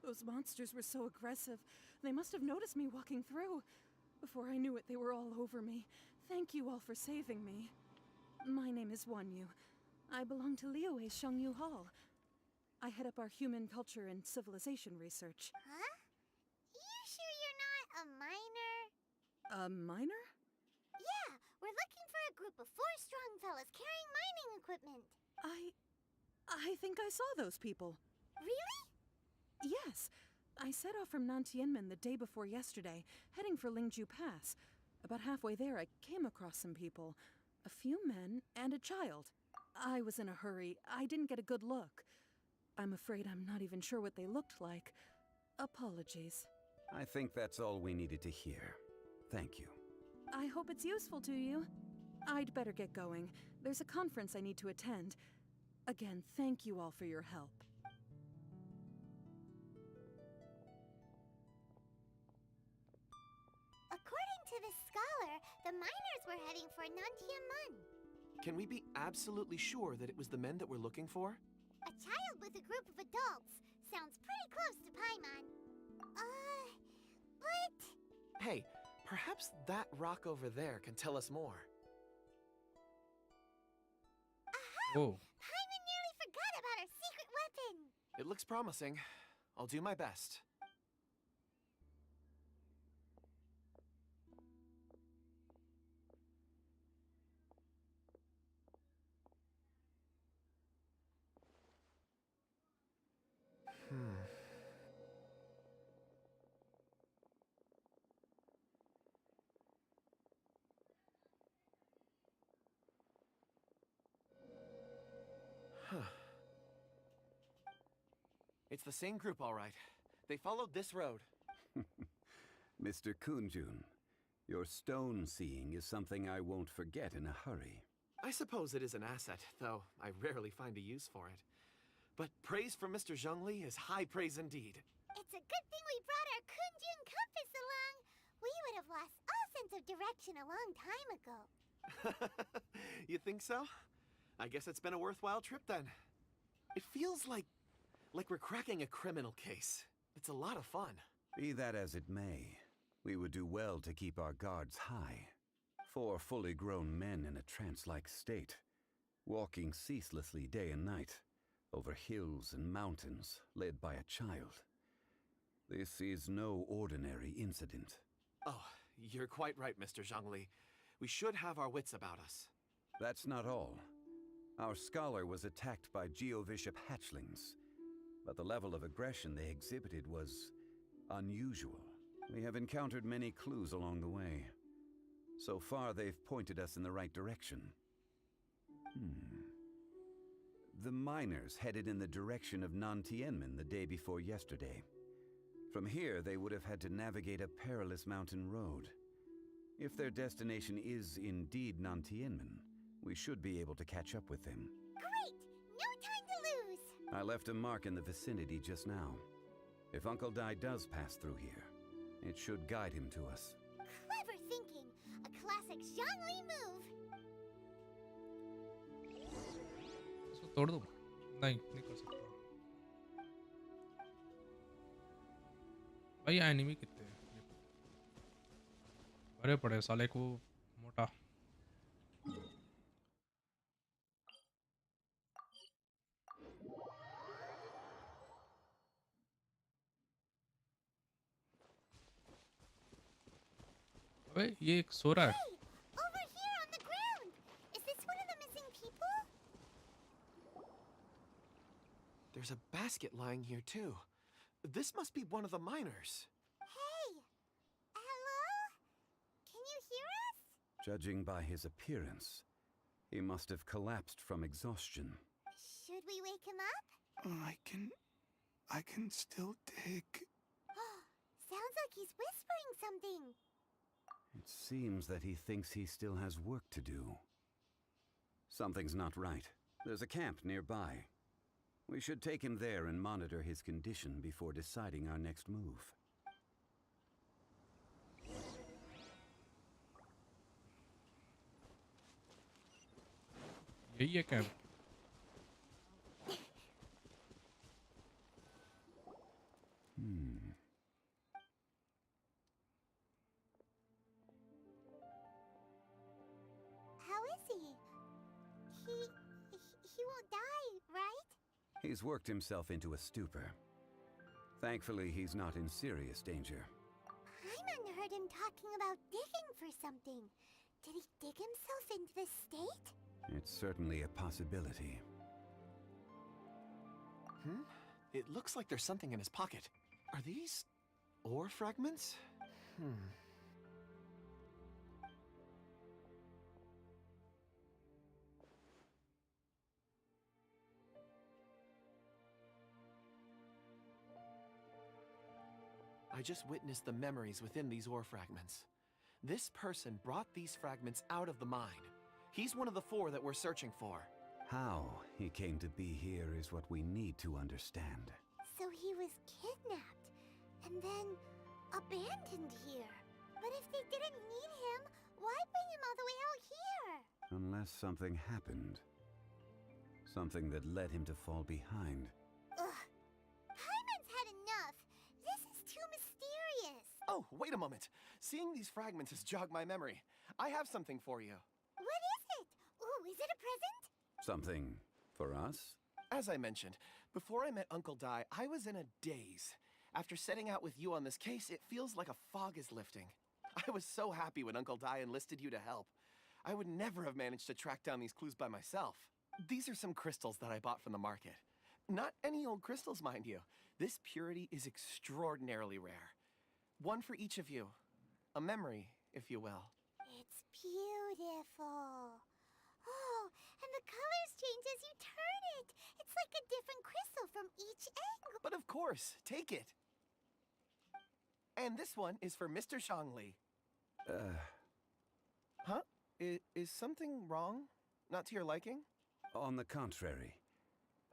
[SPEAKER 11] Those monsters were so aggressive. They must have noticed me walking through. Before I knew it, they were all over me. Thank you all for saving me. My name is Wanyu. I belong to Liyue's Shangyu Hall. I head up our human culture and civilization research.
[SPEAKER 3] Huh? You sure you're not a miner?
[SPEAKER 11] A miner?
[SPEAKER 3] Yeah, we're looking for a group of 4 strong fellas carrying mining equipment.
[SPEAKER 11] I think I saw those people.
[SPEAKER 3] Really?
[SPEAKER 11] Yes. I set off from Nantianmen the day before yesterday, heading for Lingju Pass. About halfway there, I came across some people. A few men and a child. I was in a hurry. I didn't get a good look. I'm afraid I'm not even sure what they looked like. Apologies.
[SPEAKER 5] I think that's all we needed to hear. Thank you.
[SPEAKER 11] I hope it's useful to you. I'd better get going. There's a conference I need to attend. Again, thank you all for your help.
[SPEAKER 3] According to the scholar, the miners were heading for Nantianmen.
[SPEAKER 6] Can we be absolutely sure that it was the men that we're looking for?
[SPEAKER 3] A child with a group of adults. Sounds pretty close to Paimon. But...
[SPEAKER 6] Hey, perhaps that rock over there can tell us more.
[SPEAKER 3] Aha!
[SPEAKER 2] Oh.
[SPEAKER 3] Paimon nearly forgot about our secret weapon!
[SPEAKER 6] It looks promising. I'll do my best. It's the same group, all right. They followed this road.
[SPEAKER 5] Mr. Kunjun, your stone seeing is something I won't forget in a hurry.
[SPEAKER 6] I suppose it is an asset, though I rarely find a use for it. But praise from Mr. Zhongli is high praise indeed.
[SPEAKER 3] It's a good thing we brought our Kunjun compass along. We would have lost all sense of direction a long time ago.
[SPEAKER 6] You think so? I guess it's been a worthwhile trip then. It feels like we're cracking a criminal case. It's a lot of fun.
[SPEAKER 5] Be that as it may, we would do well to keep our guards high. 4 fully grown men in a trance-like state, walking ceaselessly day and night, over hills and mountains, led by a child. This is no ordinary incident.
[SPEAKER 6] Oh, you're quite right, Mr. Zhongli. We should have our wits about us.
[SPEAKER 5] That's not all. Our scholar was attacked by Geovishap hatchlings. but the level of aggression they exhibited was unusual. We have encountered many clues along the way. So far, they've pointed us in the right direction. The miners headed in the direction of Nantianmen the day before yesterday. From here, they would have had to navigate a perilous mountain road. If their destination is indeed Nantianmen, we should be able to catch up with them.
[SPEAKER 3] Great! No time to lose!
[SPEAKER 5] I left a mark in the vicinity just now. If Uncle Dai does pass through here, it should guide him to us.
[SPEAKER 3] Clever thinking! A classic Zhongli move!
[SPEAKER 2] इसको तोड़ दूं? नहीं नहीं कर सकता भाई। Enemy कितने हैं? भरे पड़े साले को मोटा। अबे ये एक सो रहा है।
[SPEAKER 3] Hey! Over here on the ground! Is this one of the missing people?
[SPEAKER 6] There's a basket lying here, too. This must be one of the miners.
[SPEAKER 3] Hey! Hello? Can you hear us?
[SPEAKER 5] Judging by his appearance, he must have collapsed from exhaustion.
[SPEAKER 3] Should we wake him up?
[SPEAKER 12] I can still dig.
[SPEAKER 3] Sounds like he's whispering something.
[SPEAKER 5] It seems that he thinks he still has work to do. Something's not right. There's a camp nearby. We should take him there and monitor his condition before deciding our next move.
[SPEAKER 2] यही है camp.
[SPEAKER 3] How is he? He won't die, right?
[SPEAKER 5] He's worked himself into a stupor. Thankfully, he's not in serious danger.
[SPEAKER 3] Paimon heard him talking about digging for something. Did he dig himself into this state?
[SPEAKER 5] It's certainly a possibility.
[SPEAKER 6] It looks like there's something in his pocket. Are these ore fragments? I just witnessed the memories within these ore fragments. This person brought these fragments out of the mine. He's one of the 4 that we're searching for.
[SPEAKER 5] How he came to be here is what we need to understand.
[SPEAKER 3] So he was kidnapped and then abandoned here. But if they didn't need him, why bring him all the way out here?
[SPEAKER 5] Unless something happened. Something that led him to fall behind.
[SPEAKER 3] Ugh. Paimon's had enough. This is too mysterious.
[SPEAKER 6] Oh, wait a moment. Seeing these fragments has jogged my memory. I have something for you.
[SPEAKER 3] What is it? Ooh, is it a present?
[SPEAKER 5] Something for us?
[SPEAKER 6] As I mentioned, before I met Uncle Dai, I was in a daze. After setting out with you on this case, it feels like a fog is lifting. I was so happy when Uncle Dai enlisted you to help. I would never have managed to track down these clues by myself. These are some crystals that I bought from the market. Not any old crystals, mind you. This purity is extraordinarily rare. One for each of you. A memory, if you will.
[SPEAKER 3] It's beautiful. Oh, and the colors change as you turn it. It's like a different crystal from each angle.
[SPEAKER 6] But of course, take it. And this one is for Mr. Zhongli. Huh? Is something wrong? Not to your liking?
[SPEAKER 5] On the contrary.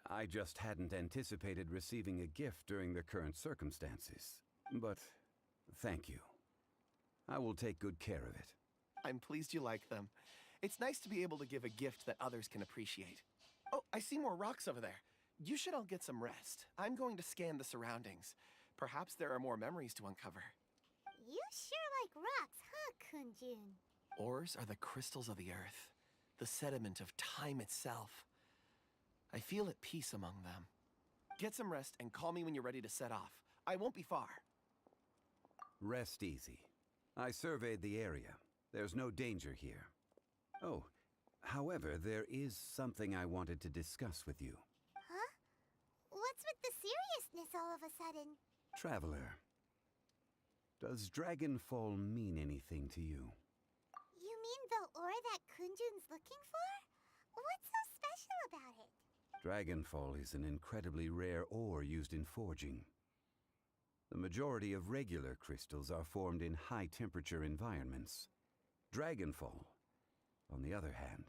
[SPEAKER 5] I just hadn't anticipated receiving a gift during the current circumstances. But thank you. I will take good care of it.
[SPEAKER 6] I'm pleased you like them. It's nice to be able to give a gift that others can appreciate. Oh, I see more rocks over there. You should all get some rest. I'm going to scan the surroundings. Perhaps there are more memories to uncover.
[SPEAKER 3] You sure like rocks, huh, Kunjun?
[SPEAKER 6] Ores are the crystals of the earth, the sediment of time itself. I feel at peace among them. Get some rest and call me when you're ready to set off. I won't be far.
[SPEAKER 5] Rest easy. I surveyed the area. There's no danger here. Oh, however, there is something I wanted to discuss with you.
[SPEAKER 3] Huh? What's with the serious of a sudden?
[SPEAKER 5] Traveler, does Dragonfall mean anything to you?
[SPEAKER 3] You mean the ore that Kunjun's looking for? What's so special about it?
[SPEAKER 5] Dragonfall is an incredibly rare ore used in forging. The majority of regular crystals are formed in high-temperature environments. Dragonfall, on the other hand,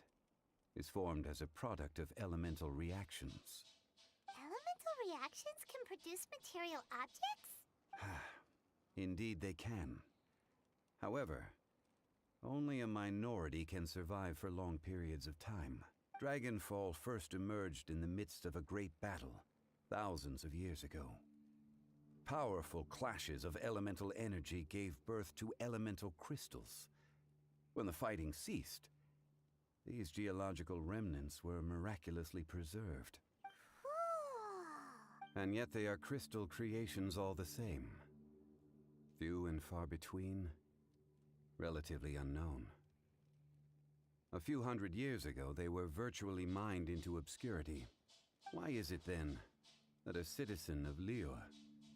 [SPEAKER 5] is formed as a product of elemental reactions.
[SPEAKER 3] Elemental reactions can produce material objects?
[SPEAKER 5] Indeed they can. However, only a minority can survive for long periods of time. Dragonfall first emerged in the midst of a great battle, thousands of years ago. Powerful clashes of elemental energy gave birth to elemental crystals. When the fighting ceased, these geological remnants were miraculously preserved.
[SPEAKER 3] Cool.
[SPEAKER 5] And yet they are crystal creations all the same. Few and far between, relatively unknown. A few hundred years ago, they were virtually mined into obscurity. Why is it then that a citizen of Liyue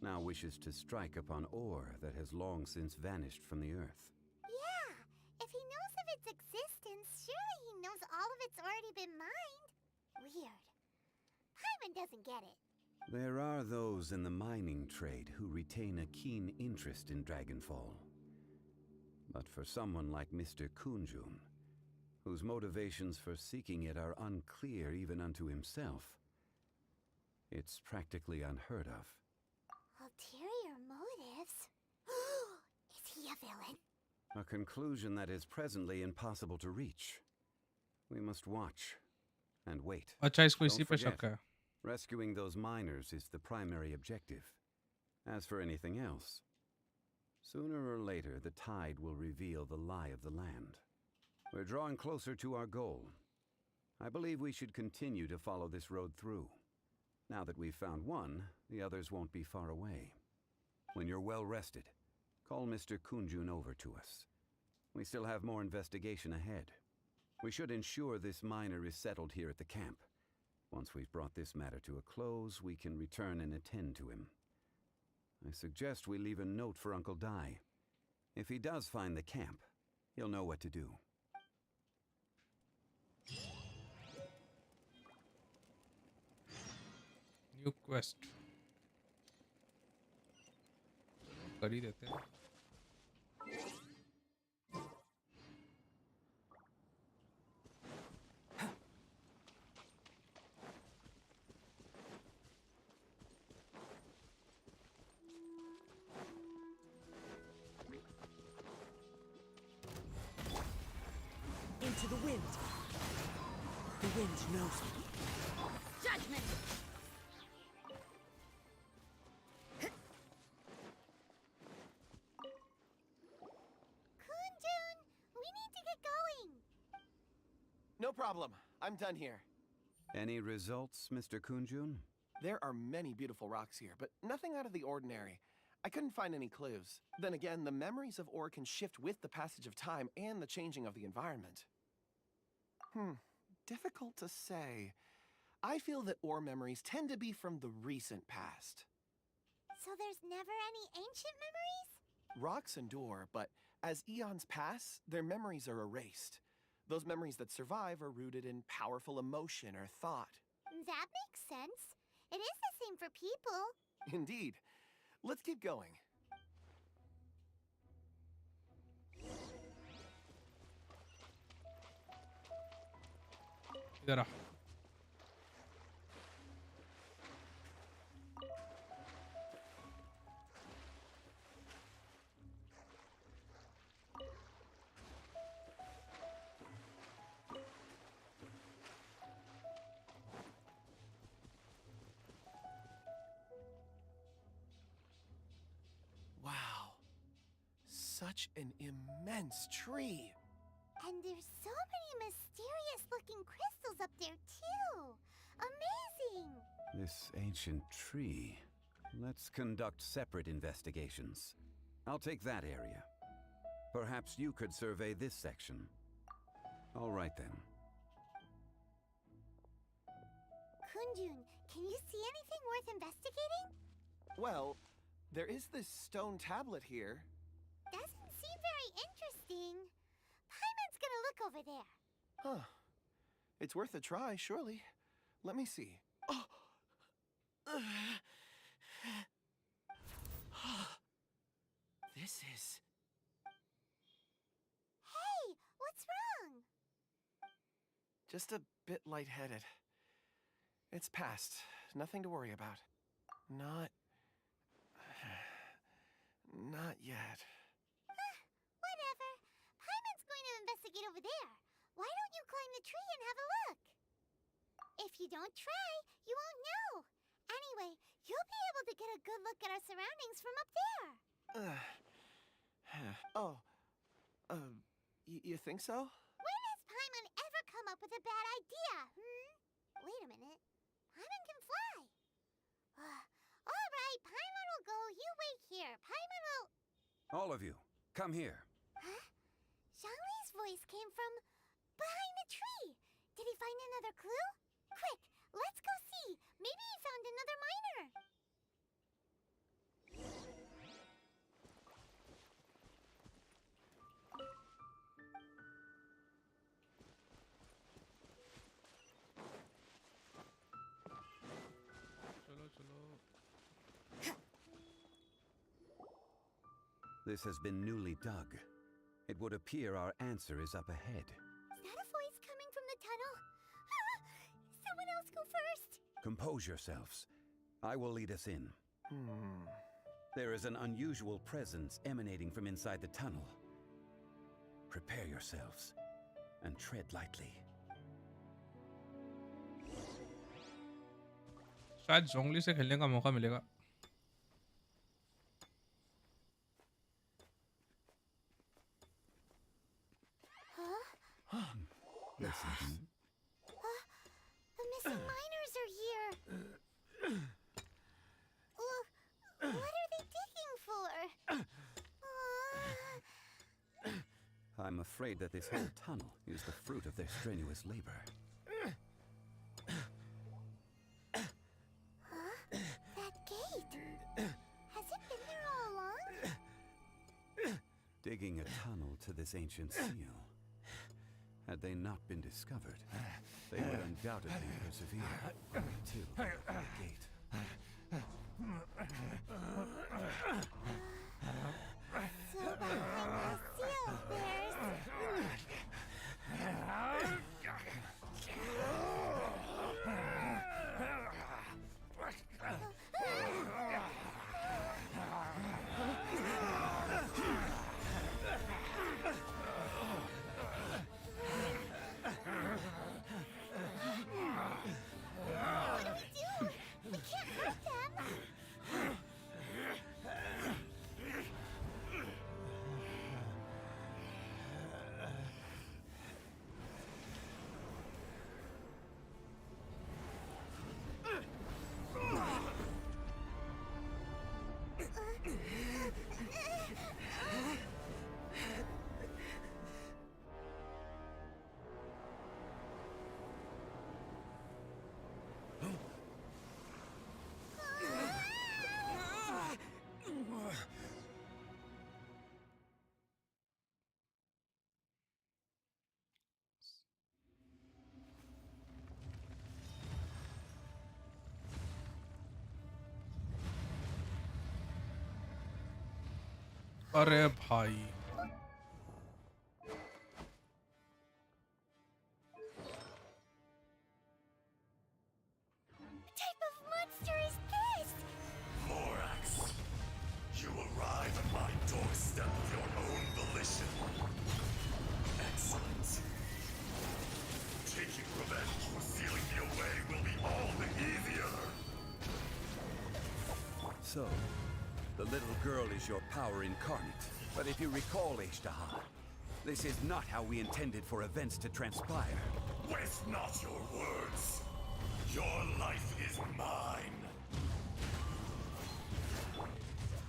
[SPEAKER 5] now wishes to strike upon ore that has long since vanished from the earth?
[SPEAKER 3] Yeah, if he knows of its existence, surely he knows all of it's already been mined. Weird. Paimon doesn't get it.
[SPEAKER 5] There are those in the mining trade who retain a keen interest in Dragonfall. But for someone like Mr. Kunjun, whose motivations for seeking it are unclear even unto himself, it's practically unheard of.
[SPEAKER 3] Ulterior motives? Is he a villain?
[SPEAKER 5] A conclusion that is presently impossible to reach. We must watch and wait.
[SPEAKER 2] अच्छा इसको
[SPEAKER 5] Don't
[SPEAKER 2] इसी पे
[SPEAKER 5] forget,
[SPEAKER 2] शक है.
[SPEAKER 5] rescuing those miners is the primary objective. As for anything else, sooner or later the tide will reveal the lie of the land. We're drawing closer to our goal. I believe we should continue to follow this road through. Now that we've found one, the others won't be far away. When you're well rested, call Mr. Kunjun over to us. We still have more investigation ahead. We should ensure this miner is settled here at the camp. Once we've brought this matter to a close, we can return and attend to him. I suggest we leave a note for Uncle Dai. If he does find the camp, he'll know what to do.
[SPEAKER 2] New quest कर ही देते हैं.
[SPEAKER 7] Into the wind. The wind knows me.
[SPEAKER 3] Judgment! Kunjun, we need to get going.
[SPEAKER 6] No problem. I'm done here.
[SPEAKER 5] Any results, Mr. Kunjun?
[SPEAKER 6] There are many beautiful rocks here, but nothing out of the ordinary. I couldn't find any clues. Then again, the memories of ore can shift with the passage of time and the changing of the environment. Difficult to say. I feel that ore memories tend to be from the recent past.
[SPEAKER 3] So there's never any ancient memories?
[SPEAKER 6] Rocks endure, but as eons pass, their memories are erased. Those memories that survive are rooted in powerful emotion or thought.
[SPEAKER 3] That makes sense. It is the same for people.
[SPEAKER 6] Indeed. Let's keep going.
[SPEAKER 2] इधर आ.
[SPEAKER 6] Wow. Such an immense tree.
[SPEAKER 3] And there's so many mysterious-looking crystals up there, too. Amazing!
[SPEAKER 5] This ancient tree. Let's conduct separate investigations. I'll take that area. Perhaps you could survey this section. All right then.
[SPEAKER 3] Kunjun, can you see anything worth investigating?
[SPEAKER 6] Well, there is this stone tablet here.
[SPEAKER 3] Doesn't seem very interesting. Paimon's gonna look over there.
[SPEAKER 6] Huh. It's worth a try, surely. Let me see. Oh! This is...
[SPEAKER 3] Hey, what's wrong?
[SPEAKER 6] just a bit lightheaded. It's past. Nothing to worry about. Not yet.
[SPEAKER 3] Whatever. Paimon's going to investigate over there. Why don't you climb the tree and have a look? If you don't try, you won't know. Anyway, you'll be able to get a good look at our surroundings from up there.
[SPEAKER 6] You think so?
[SPEAKER 3] When has Paimon ever come up with a bad idea, Wait a minute. Paimon can fly. All right, Paimon will go. You wait here. Paimon will...
[SPEAKER 5] All of you, come here.
[SPEAKER 3] Huh? Zhongli's voice came from behind the tree. Did he find another clue? Quick, let's go see. Maybe he found another miner.
[SPEAKER 5] This has been newly dug. It would appear our answer is up ahead.
[SPEAKER 3] Is that a voice coming from the tunnel? Someone else go first.
[SPEAKER 5] Compose yourselves. I will lead us in. There is an unusual presence emanating from inside the tunnel. Prepare yourselves and tread lightly.
[SPEAKER 2] शायद जोंगली से खेलने का मौका मिलेगा.
[SPEAKER 5] Listen.
[SPEAKER 3] The missing miners are here. What are they digging for?
[SPEAKER 5] I'm afraid that this whole tunnel is the fruit of their strenuous labor.
[SPEAKER 3] That gate. Has it been there all along?
[SPEAKER 5] Digging a tunnel to this ancient seal. Had they not been discovered, they would undoubtedly persevere till the gate.
[SPEAKER 3] So behind the seal, there's... What do we do? We can't hurt them.
[SPEAKER 2] अरे भाई.
[SPEAKER 3] What type of monster is this?
[SPEAKER 9] Morax, you arrive at my doorstep of your own volition. Excellent. Taking revenge for sealing me away will be all the easier.
[SPEAKER 5] So, the little girl is your power incarnate. But if you recall, Ishtaha, this is not how we intended for events to transpire.
[SPEAKER 9] Waste not your words. Your life is mine.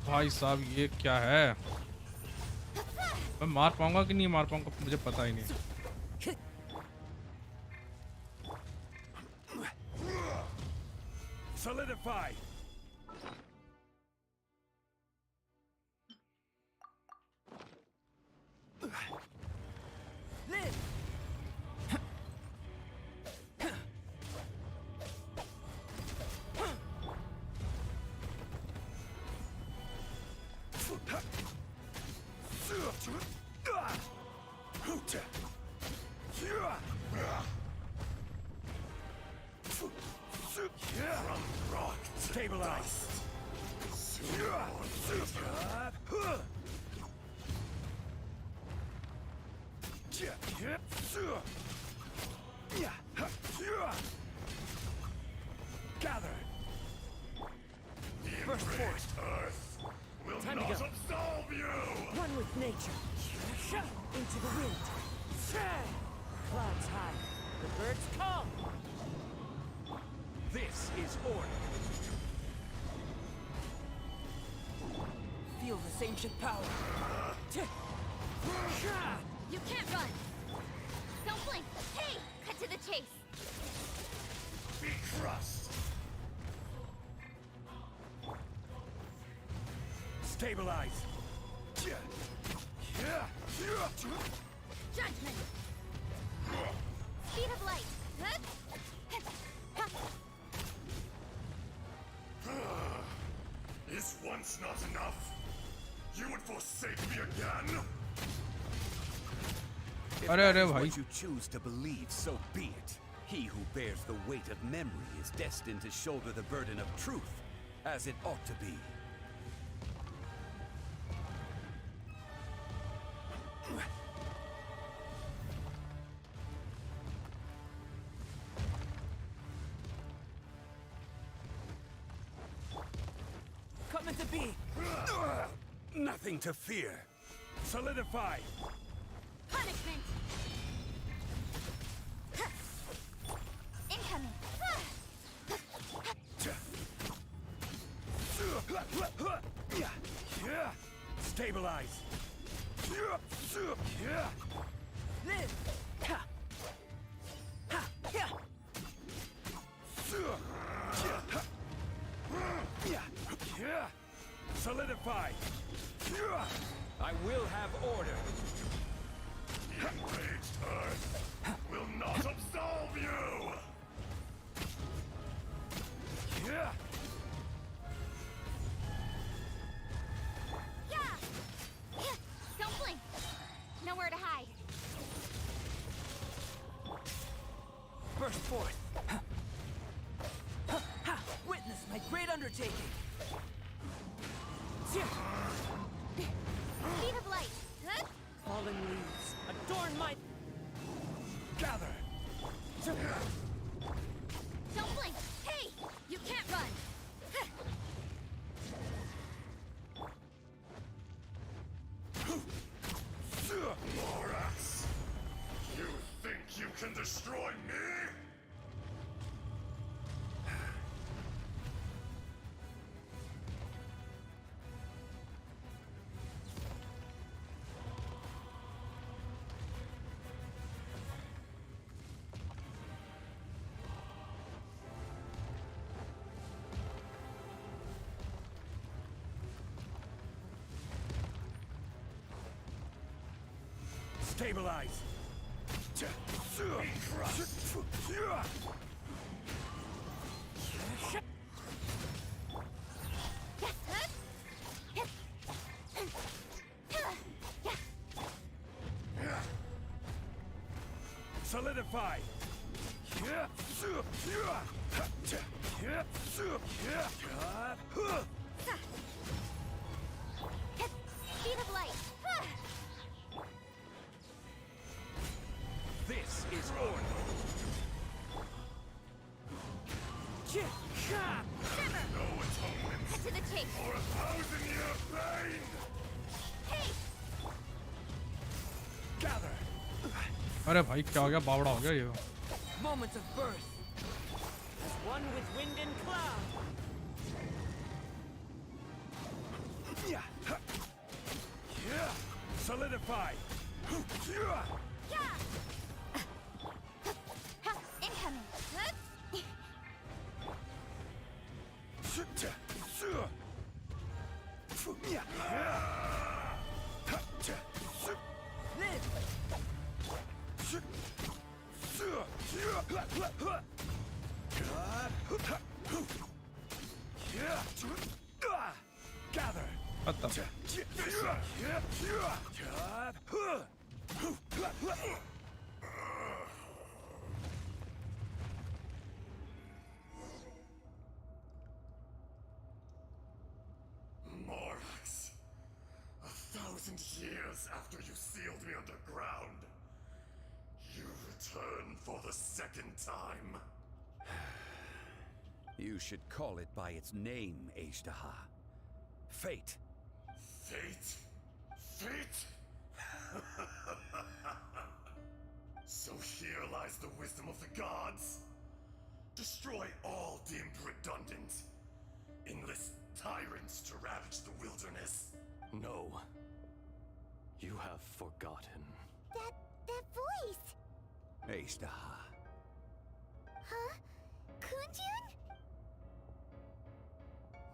[SPEAKER 2] भाई साहब ये क्या है? मैं मार पाऊंगा कि नहीं मार पाऊंगा मुझे पता ही नहीं.
[SPEAKER 5] Solidify!
[SPEAKER 7] Burst forth.
[SPEAKER 9] Earth will
[SPEAKER 7] Time to
[SPEAKER 9] not
[SPEAKER 7] go.
[SPEAKER 9] absolve you!
[SPEAKER 7] Run with nature. Into the wind. Clouds high. The birds come. This is order. Feel this ancient power.
[SPEAKER 3] You can't run. Don't blink. Hey, cut to the chase.
[SPEAKER 9] Be crushed!
[SPEAKER 7] Stabilize.
[SPEAKER 3] Judgment. Speed of light.
[SPEAKER 9] Is once not enough? You would forsake me again?
[SPEAKER 5] If
[SPEAKER 2] अरे
[SPEAKER 5] that
[SPEAKER 2] अरे
[SPEAKER 5] is
[SPEAKER 2] भाई
[SPEAKER 5] what you choose to believe, so be it. He who bears the weight of memory is destined to shoulder the burden of truth, as it ought to be.
[SPEAKER 7] Come into be.
[SPEAKER 5] Nothing to fear.
[SPEAKER 7] Solidify.
[SPEAKER 3] Punishment. Incoming.
[SPEAKER 7] Stabilize. Live. Solidify. I will have order.
[SPEAKER 9] Enraged Earth will not absolve you!
[SPEAKER 3] Don't blink. Nowhere to hide.
[SPEAKER 7] Burst forth. Witness my great undertaking.
[SPEAKER 3] Speed of light.
[SPEAKER 7] Fallen leaves adorn my. Gather.
[SPEAKER 3] Don't blink. Hey, you can't run.
[SPEAKER 9] Morax! You think you can destroy me?
[SPEAKER 7] Stabilize.
[SPEAKER 9] Be crushed!
[SPEAKER 7] Solidify.
[SPEAKER 3] Speed of light.
[SPEAKER 7] This is order.
[SPEAKER 9] No atonement
[SPEAKER 3] Cut to the chase.
[SPEAKER 9] for 1,000-year pain!
[SPEAKER 3] Hey,
[SPEAKER 7] Gather.
[SPEAKER 2] अरे भाई क्या हो गया बावड़ा हो गया ये
[SPEAKER 7] Moment of birth. As one with wind and cloud. Solidify.
[SPEAKER 3] incoming.
[SPEAKER 7] Gather.
[SPEAKER 2] खत्म
[SPEAKER 9] Morax, 1,000 years after you sealed me underground, you return for the second time.
[SPEAKER 5] You should call it by its name, Ajdaha. Fate.
[SPEAKER 9] Fate? Fate? So here lies the wisdom of the gods. Destroy all deemed redundant. Enlist tyrants to ravage the wilderness.
[SPEAKER 13] No. You have forgotten.
[SPEAKER 3] That voice!
[SPEAKER 5] Ashtaha.
[SPEAKER 3] Huh? Kunjun?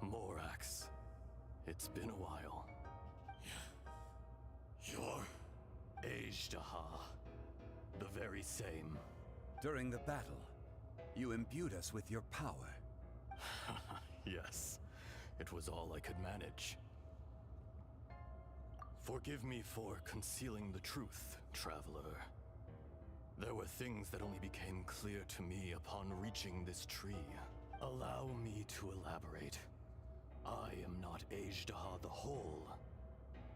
[SPEAKER 13] Morax. It's been a while.
[SPEAKER 9] You're...
[SPEAKER 13] Ajdaha. The very same.
[SPEAKER 5] During the battle, you imbued us with your power.
[SPEAKER 13] Yes. It was all I could manage. Forgive me for concealing the truth, traveler. There were things that only became clear to me upon reaching this tree. Allow me to elaborate. I am not Ajdaha the whole,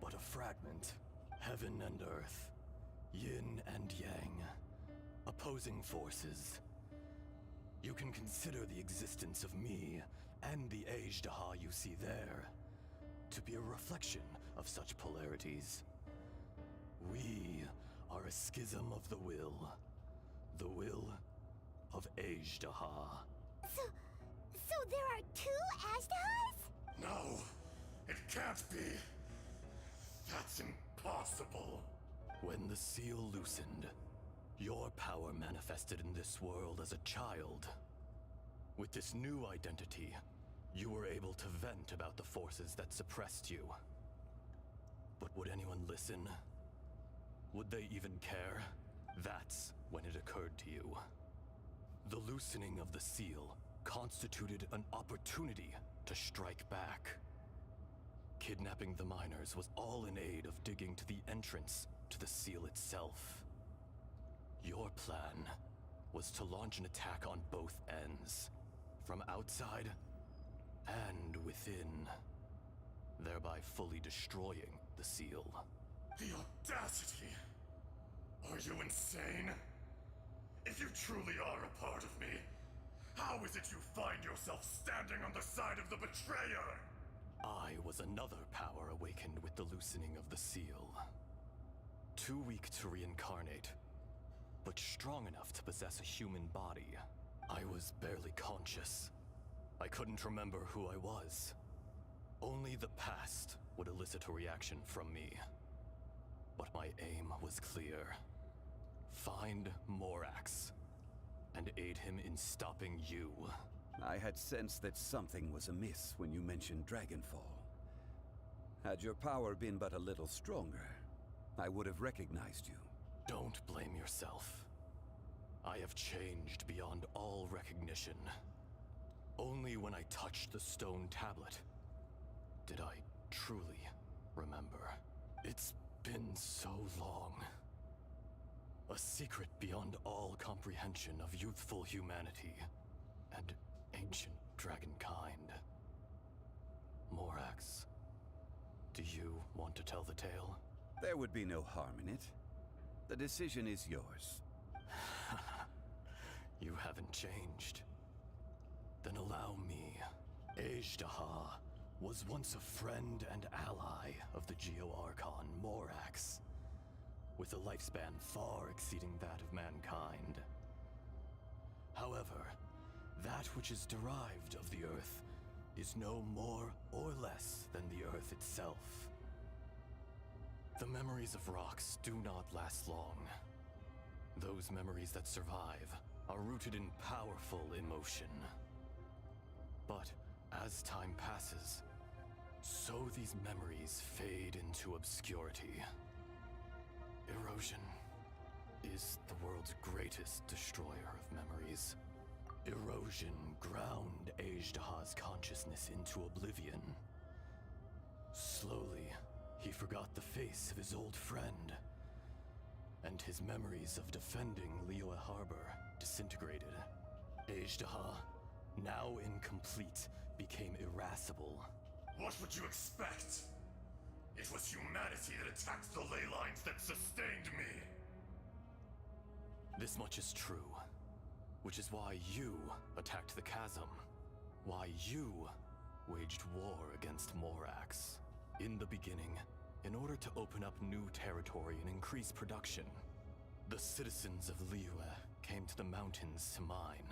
[SPEAKER 13] but a fragment. Heaven and earth, yin and yang, opposing forces. You can consider the existence of me and the Ajdaha you see there to be a reflection of such polarities. We are a schism of the will of Ajdaha.
[SPEAKER 3] So there are two Ashdahas?
[SPEAKER 9] No, it can't be. That's impossible.
[SPEAKER 13] When the seal loosened, your power manifested in this world as a child. With this new identity, you were able to vent about the forces that suppressed you. But would anyone listen? Would they even care? That's when it occurred to you. The loosening of the seal constituted an opportunity to strike back. Kidnapping the miners was all in aid of digging to the entrance to the seal itself. Your plan was to launch an attack on both ends, from outside and within, thereby fully destroying the seal.
[SPEAKER 9] The audacity! Are you insane? If you truly are a part of me, how is it you find yourself standing on the side of the betrayer?
[SPEAKER 13] I was another power awakened with the loosening of the seal. Too weak to reincarnate, but strong enough to possess a human body. I was barely conscious. I couldn't remember who I was. Only the past would elicit a reaction from me. But my aim was clear. Find Morax, and aid him in stopping you.
[SPEAKER 5] I had sensed that something was amiss when you mentioned Dragonfall. Had your power been but a little stronger, I would have recognized you.
[SPEAKER 13] Don't blame yourself. I have changed beyond all recognition. Only when I touched the stone tablet did I truly remember. It's been so long. A secret beyond all comprehension of youthful humanity and ancient dragonkind. Morax, do you want to tell the tale?
[SPEAKER 5] There would be no harm in it. The decision is yours.
[SPEAKER 13] You haven't changed. Then allow me. Ajdaha was once a friend and ally of the Geo-Archon Morax, with a lifespan far exceeding that of mankind. However, that which is derived of the Earth is no more or less than the Earth itself. The memories of rocks do not last long. Those memories that survive are rooted in powerful emotion. But as time passes, so these memories fade into obscurity. Erosion is the world's greatest destroyer of memories. Erosion ground Ajdaha's consciousness into oblivion. Slowly, he forgot the face of his old friend, and his memories of defending Liyue Harbor disintegrated. Ajdaha, now incomplete, became irascible.
[SPEAKER 9] What would you expect? It was humanity that attacked the ley lines that sustained me.
[SPEAKER 13] This much is true, which is why you attacked the chasm. Why you waged war against Morax. In the beginning, in order to open up new territory and increase production, the citizens of Liyue came to the mountains to mine.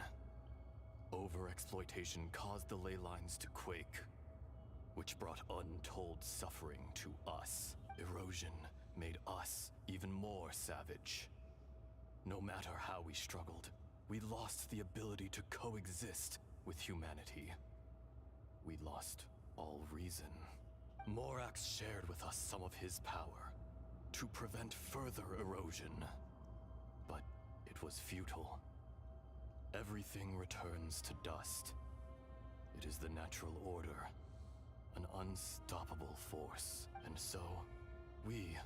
[SPEAKER 13] Overexploitation caused the ley lines to quake, which brought untold suffering to us. Erosion made us even more savage. No matter how we struggled, we lost the ability to coexist with humanity. We lost all reason. Morax shared with us some of his power to prevent further erosion, but it was futile. Everything returns to dust. It is the natural order, an unstoppable force. And so, we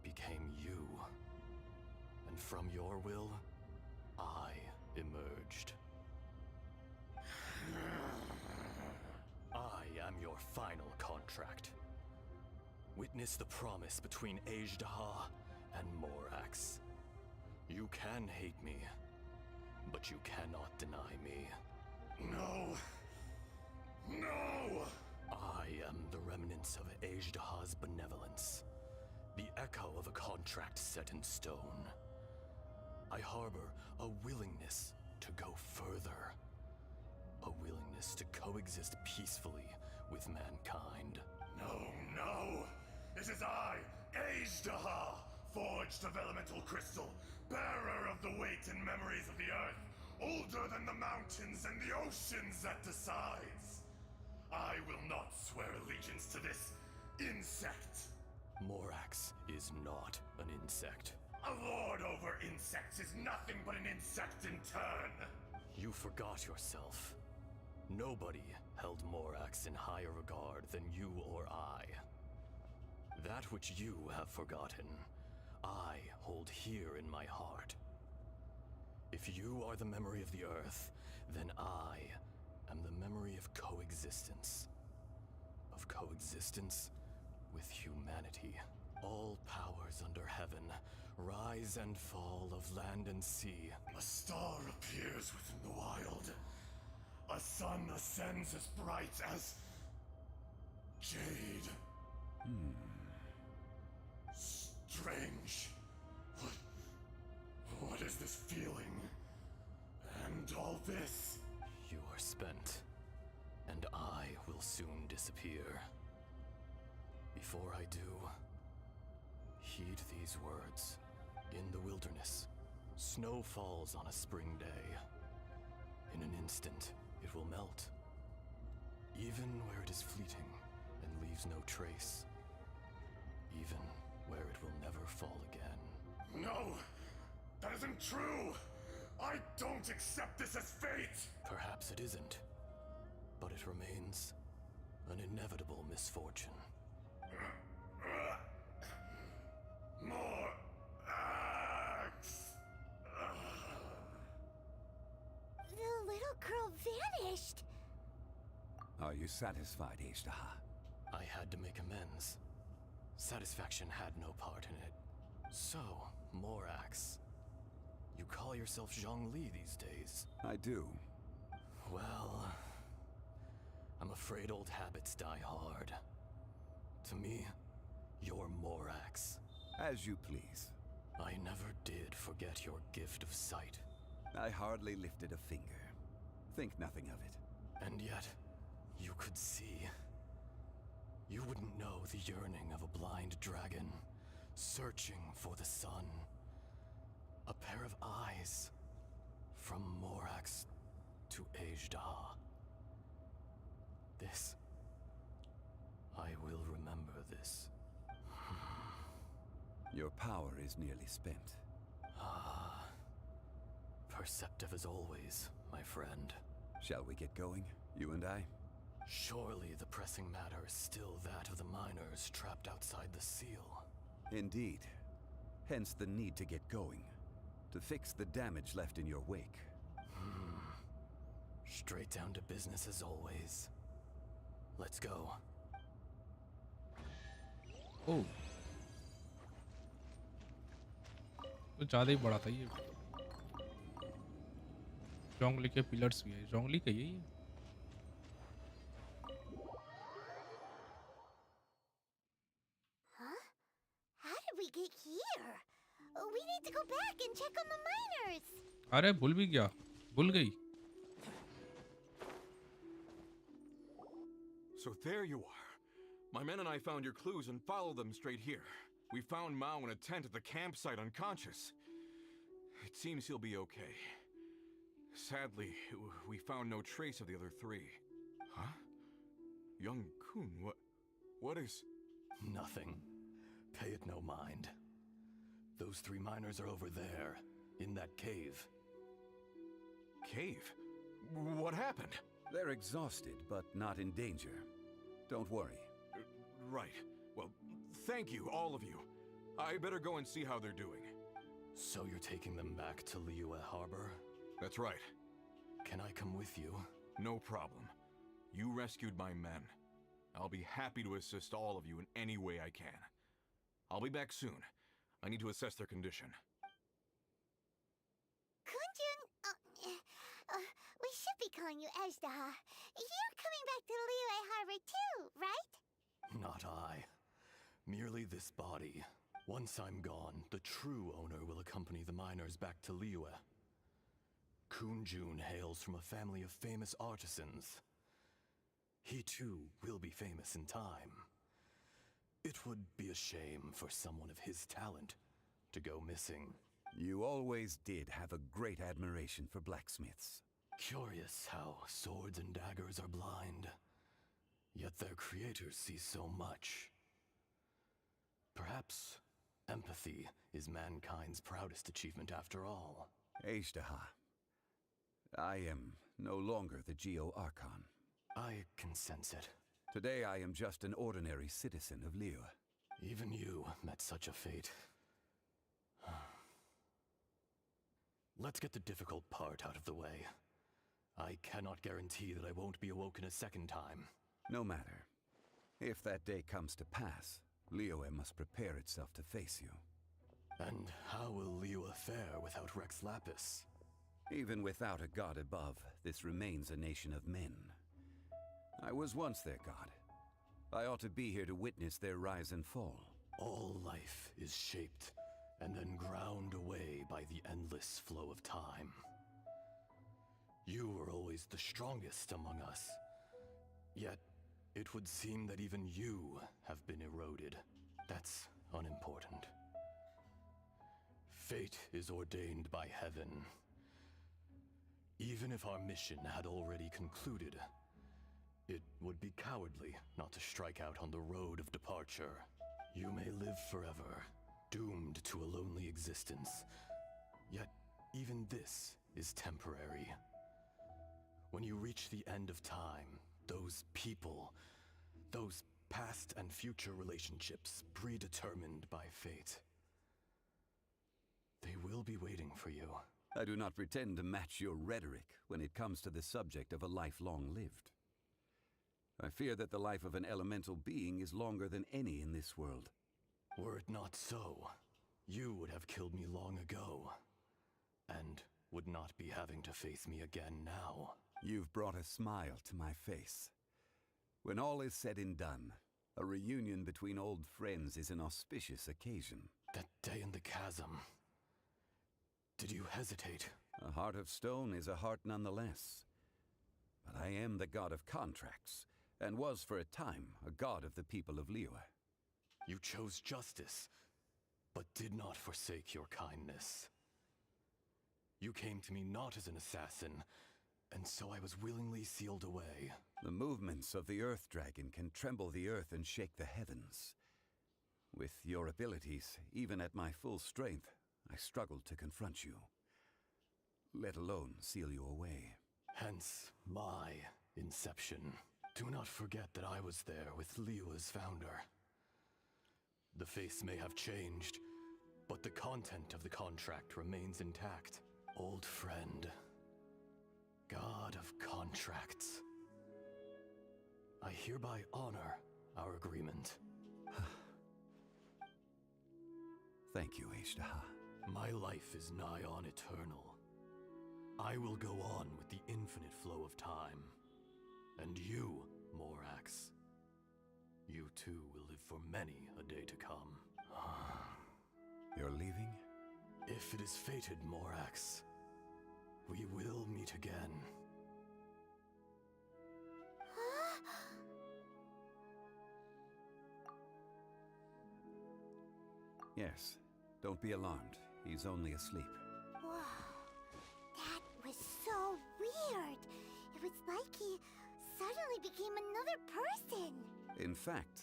[SPEAKER 13] became you. And from your will, I emerged. I am your final contract. Witness the promise between Ajdaha and Morax. You can hate me, but you cannot deny me.
[SPEAKER 9] No! No!
[SPEAKER 13] I am the remnants of Ajdaha's benevolence, the echo of a contract set in stone. I harbor a willingness to go further, a willingness to coexist peacefully with mankind.
[SPEAKER 9] No, no! It is I, Ajdaha, forged of elemental crystal, bearer of the weight and memories of the earth, older than the mountains and the oceans that decides. I will not swear allegiance to this insect.
[SPEAKER 13] Morax is not an insect.
[SPEAKER 9] A lord over insects is nothing but an insect in turn.
[SPEAKER 13] You forgot yourself. Nobody held Morax in higher regard than you or I. That which you have forgotten, I hold here in my heart. If you are the memory of the earth, then I am the memory of coexistence. Of coexistence with humanity. All powers under heaven, rise and fall of land and sea.
[SPEAKER 9] A star appears within the wild. A sun ascends as bright as jade. Strange. What is this feeling? And all this?
[SPEAKER 13] You are spent, and I will soon disappear. Before I do, heed these words. In the wilderness, snow falls on a spring day. In an instant, it will melt. Even where it is fleeting and leaves no trace. Even where it will never fall again.
[SPEAKER 9] No! That isn't true! I don't accept this as fate!
[SPEAKER 13] Perhaps it isn't, but it remains an inevitable misfortune.
[SPEAKER 9] More axe!
[SPEAKER 3] The little girl vanished!
[SPEAKER 5] Are you satisfied, Ajdaha?
[SPEAKER 13] I had to make amends. Satisfaction had no part in it. So, Morax, you call yourself Zhongli these days?
[SPEAKER 5] I do.
[SPEAKER 13] Well, I'm afraid old habits die hard. To me, you're Morax.
[SPEAKER 5] As you please.
[SPEAKER 13] I never did forget your gift of sight.
[SPEAKER 5] I hardly lifted a finger. Think nothing of it.
[SPEAKER 13] And yet, you could see. You wouldn't know the yearning of a blind dragon, searching for the sun. A pair of eyes, from Morax to Ajdaha. This, I will remember this.
[SPEAKER 5] Your power is nearly spent.
[SPEAKER 13] Ah, perceptive as always, my friend.
[SPEAKER 5] Shall we get going, you and I?
[SPEAKER 13] Surely the pressing matter is still that of the miners trapped outside the seal.
[SPEAKER 5] Indeed. Hence the need to get going. To fix the damage left in your wake.
[SPEAKER 13] Straight down to business as always. Let's go.
[SPEAKER 2] Oh. तो ज़्यादा ही बड़ा था ये। जोंगली के pillars भी है। जोंगली का ये।
[SPEAKER 3] we get here? We need to go back and check on the miners.
[SPEAKER 2] अरे भूल भी गया, भूल गई.
[SPEAKER 4] So there you are. My men and I found your clues and followed them straight here. We found Mao in a tent at the campsite unconscious. It seems he'll be okay. Sadly, we found no trace of the other three. Huh? Young Kun, what is...
[SPEAKER 13] Nothing. Pay it no mind. Those 3 miners are over there, in that cave.
[SPEAKER 4] Cave? What happened?
[SPEAKER 5] They're exhausted, but not in danger. Don't worry.
[SPEAKER 4] Right. Well, thank you, all of you. I better go and see how they're doing.
[SPEAKER 13] So you're taking them back to Liyue Harbor?
[SPEAKER 4] That's right.
[SPEAKER 13] Can I come with you?
[SPEAKER 4] No problem. You rescued my men. I'll be happy to assist all of you in any way I can. I'll be back soon. I need to assess their condition.
[SPEAKER 3] Kunjun, we should be calling you Ajdaha. You're coming back to Liyue Harbor too, right?
[SPEAKER 13] Not I. Merely this body. Once I'm gone, the true owner will accompany the miners back to Liyue. Kunjun hails from a family of famous artisans. He too will be famous in time. It would be a shame for someone of his talent to go missing.
[SPEAKER 5] You always did have a great admiration for blacksmiths.
[SPEAKER 13] Curious how swords and daggers are blind, yet their creators see so much. Perhaps empathy is mankind's proudest achievement after all.
[SPEAKER 5] Ajdaha, I am no longer the Geo-Archon.
[SPEAKER 13] I can sense it.
[SPEAKER 5] Today I am just an ordinary citizen of Liyue.
[SPEAKER 13] Even you met such a fate. Let's get the difficult part out of the way. I cannot guarantee that I won't be awoken a second time.
[SPEAKER 5] No matter. If that day comes to pass, Liyue must prepare itself to face you.
[SPEAKER 13] And how will Liyue fare without Rex Lapis?
[SPEAKER 5] Even without a god above, this remains a nation of men. I was once their god. I ought to be here to witness their rise and fall.
[SPEAKER 13] All life is shaped and then ground away by the endless flow of time. You were always the strongest among us. Yet, it would seem that even you have been eroded. That's unimportant. Fate is ordained by heaven. Even if our mission had already concluded, it would be cowardly not to strike out on the road of departure. You may live forever, doomed to a lonely existence. Yet, even this is temporary. When you reach the end of time, those people, those past and future relationships predetermined by fate, they will be waiting for you.
[SPEAKER 5] I do not pretend to match your rhetoric when it comes to the subject of a life long lived. I fear that the life of an elemental being is longer than any in this world.
[SPEAKER 13] Were it not so, you would have killed me long ago, and would not be having to face me again now.
[SPEAKER 5] You've brought a smile to my face. When all is said and done, a reunion between old friends is an auspicious occasion.
[SPEAKER 13] That day in the chasm, did you hesitate?
[SPEAKER 5] A heart of stone is a heart nonetheless. But I am the god of contracts, and was for a time a god of the people of Liyue.
[SPEAKER 13] You chose justice, but did not forsake your kindness. You came to me not as an assassin, and so I was willingly sealed away.
[SPEAKER 5] The movements of the Earth Dragon can tremble the earth and shake the heavens. With your abilities, even at my full strength, I struggled to confront you, let alone seal you away.
[SPEAKER 13] Hence my inception. Do not forget that I was there with Liyue's founder. The face may have changed, but the content of the contract remains intact. Old friend. God of contracts. I hereby honor our agreement.
[SPEAKER 5] Thank you, Ajdaha.
[SPEAKER 13] My life is nigh on eternal. I will go on with the infinite flow of time. And you, Morax, you too will live for many a day to come.
[SPEAKER 5] You're leaving?
[SPEAKER 13] If it is fated, Morax, we will meet again.
[SPEAKER 5] Yes. Don't be alarmed. He's only asleep.
[SPEAKER 3] Whoa. That was so weird. It was like he suddenly became another person.
[SPEAKER 5] In fact,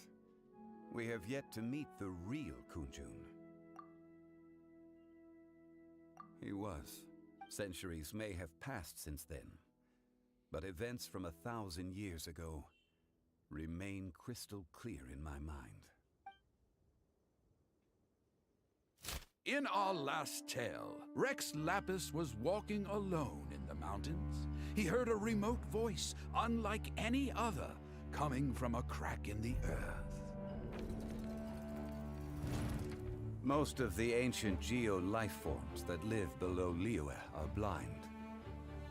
[SPEAKER 5] we have yet to meet the real Kunjun. He was. Centuries may have passed since then, but events from 1,000 years ago remain crystal clear in my mind.
[SPEAKER 14] In our last tale, Rex Lapis was walking alone in the mountains. He heard a remote voice, unlike any other, coming from a crack in the earth.
[SPEAKER 5] Most of the ancient Geo life forms that live below Liyue are blind,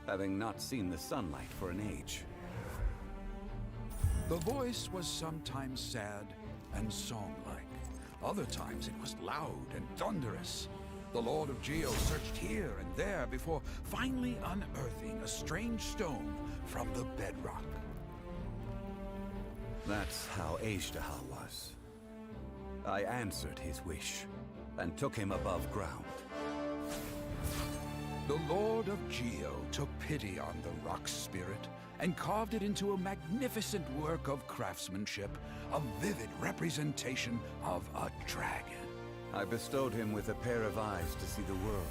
[SPEAKER 5] having not seen the sunlight for an age.
[SPEAKER 14] The voice was sometimes sad and song-like. Other times it was loud and thunderous. The Lord of Geo searched here and there before finally unearthing a strange stone from the bedrock.
[SPEAKER 5] That's how Azhdaha was. I answered his wish and took him above ground.
[SPEAKER 14] The Lord of Geo took pity on the rock spirit and carved it into a magnificent work of craftsmanship, a vivid representation of a dragon.
[SPEAKER 5] I bestowed him with a pair of eyes to see the world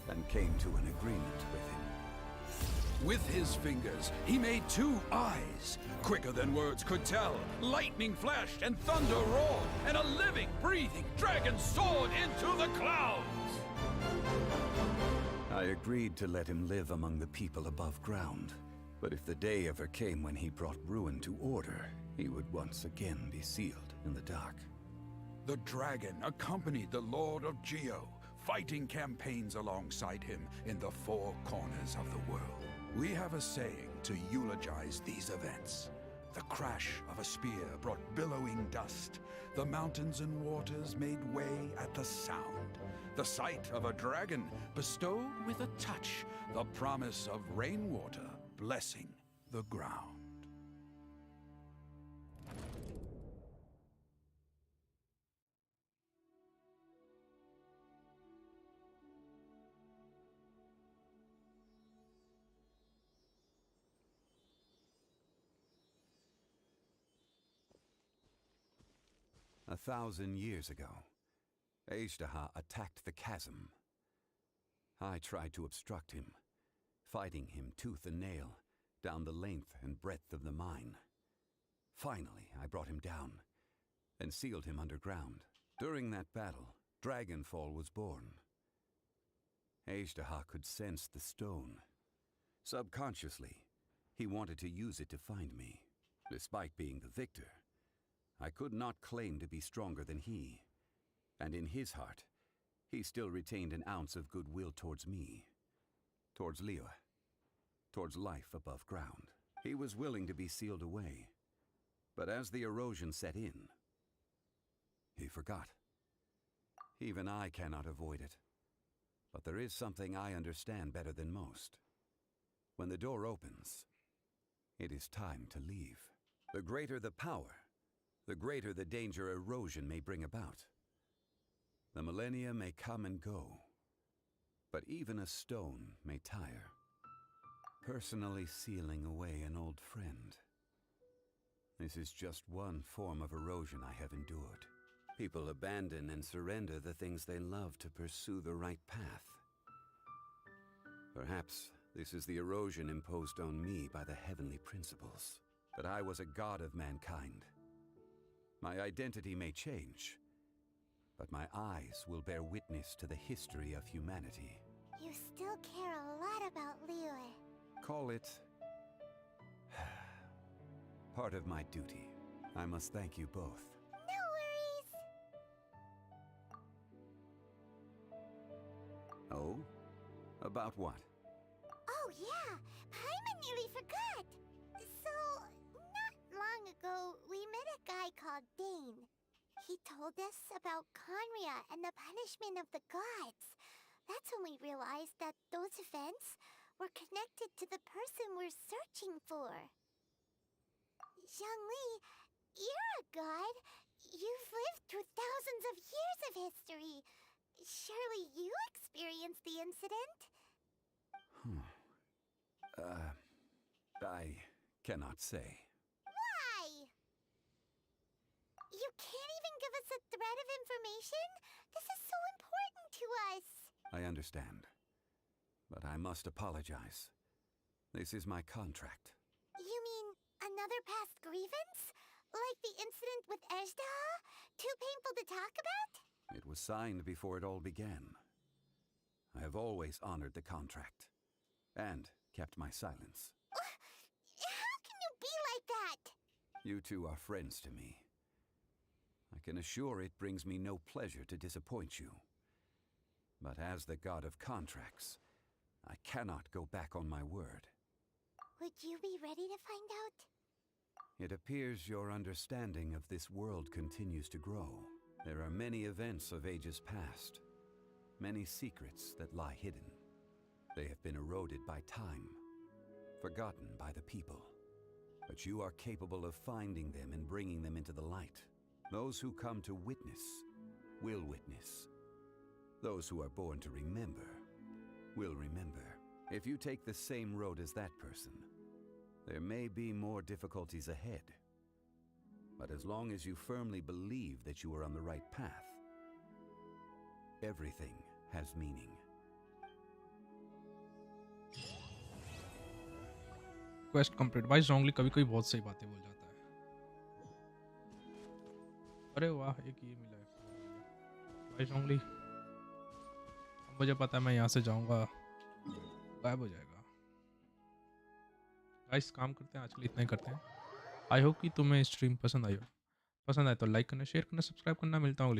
[SPEAKER 5] and came to an agreement with him.
[SPEAKER 14] With his fingers, he made 2 eyes, quicker than words could tell. Lightning flashed and thunder roared, and a living, breathing dragon soared into the clouds.
[SPEAKER 5] I agreed to let him live among the people above ground. But if the day ever came when he brought ruin to order, he would once again be sealed in the dark.
[SPEAKER 14] The dragon accompanied the Lord of Geo, fighting campaigns alongside him in the 4 corners of the world. We have a saying to eulogize these events. The crash of a spear brought billowing dust. The mountains and waters made way at the sound. The sight of a dragon bestowed with a touch the promise of rainwater blessing the ground.
[SPEAKER 5] A 1,000 years ago, Azhdaha attacked the chasm. I tried to obstruct him, fighting him tooth and nail down the length and breadth of the mine. Finally, I brought him down and sealed him underground. During that battle, Dragonfall was born. Azhdaha could sense the stone. Subconsciously, he wanted to use it to find me. Despite being the victor, I could not claim to be stronger than he. And in his heart, he still retained an ounce of goodwill towards me. Towards Liyue. Towards life above ground. He was willing to be sealed away. But as the erosion set in, he forgot. Even I cannot avoid it. But there is something I understand better than most. When the door opens, it is time to leave. The greater the power, the greater the danger erosion may bring about. The millennia may come and go, but even a stone may tire. Personally sealing away an old friend. This is just one form of erosion I have endured. People abandon and surrender the things they love to pursue the right path. Perhaps this is the erosion imposed on me by the heavenly principles. But I was a god of mankind. My identity may change, but my eyes will bear witness to the history of humanity.
[SPEAKER 3] You still care a lot about Liyue.
[SPEAKER 5] Call it part of my duty. I must thank you both.
[SPEAKER 3] No worries.
[SPEAKER 5] Oh? About what?
[SPEAKER 3] Oh yeah, Paimon nearly forgot. So, not long ago, we met a guy called Dane. He told us about Conria and the punishment of the gods. That's when we realized that those events were connected to the person we're searching for. Zhongli, you're a god. You've lived through thousands of years of history. Surely you experienced the incident?
[SPEAKER 5] I cannot say.
[SPEAKER 3] Why? You can't even give us a thread of information? This is so important to us.
[SPEAKER 5] I understand. But I must apologize. This is my contract.
[SPEAKER 3] You mean another past grievance? Like the incident with Ejdaha? Too painful to talk about?
[SPEAKER 5] It was signed before it all began. I have always honored the contract. And kept my silence.
[SPEAKER 3] How can you be like that?
[SPEAKER 5] You two are friends to me. I can assure it brings me no pleasure to disappoint you. But as the god of contracts, I cannot go back on my word.
[SPEAKER 3] Would you be ready to find out?
[SPEAKER 5] It appears your understanding of this world continues to grow. There are many events of ages past, many secrets that lie hidden. They have been eroded by time, forgotten by the people. But you are capable of finding them and bringing them into the light. Those who come to witness will witness. Those who are born to remember will remember. If you take the same road as that person, there may be more difficulties ahead. But as long as you firmly believe that you are on the right path, everything has meaning.
[SPEAKER 2] Quest complete. भाई जोंगली कभी कभी बहुत सही बातें बोल जाता है। अरे वाह, एक ये मिला है भाई जोंगली। मुझे पता है मैं यहाँ से जाऊँगा गायब हो जाएगा। गाइस काम करते हैं, आज के लिए इतना ही करते हैं। आई होप कि तुम्हें स्ट्रीम पसंद आई हो। पसंद आए तो लाइक करना, शेयर करना, सब्सक्राइब करना। मिलता हूँ अगली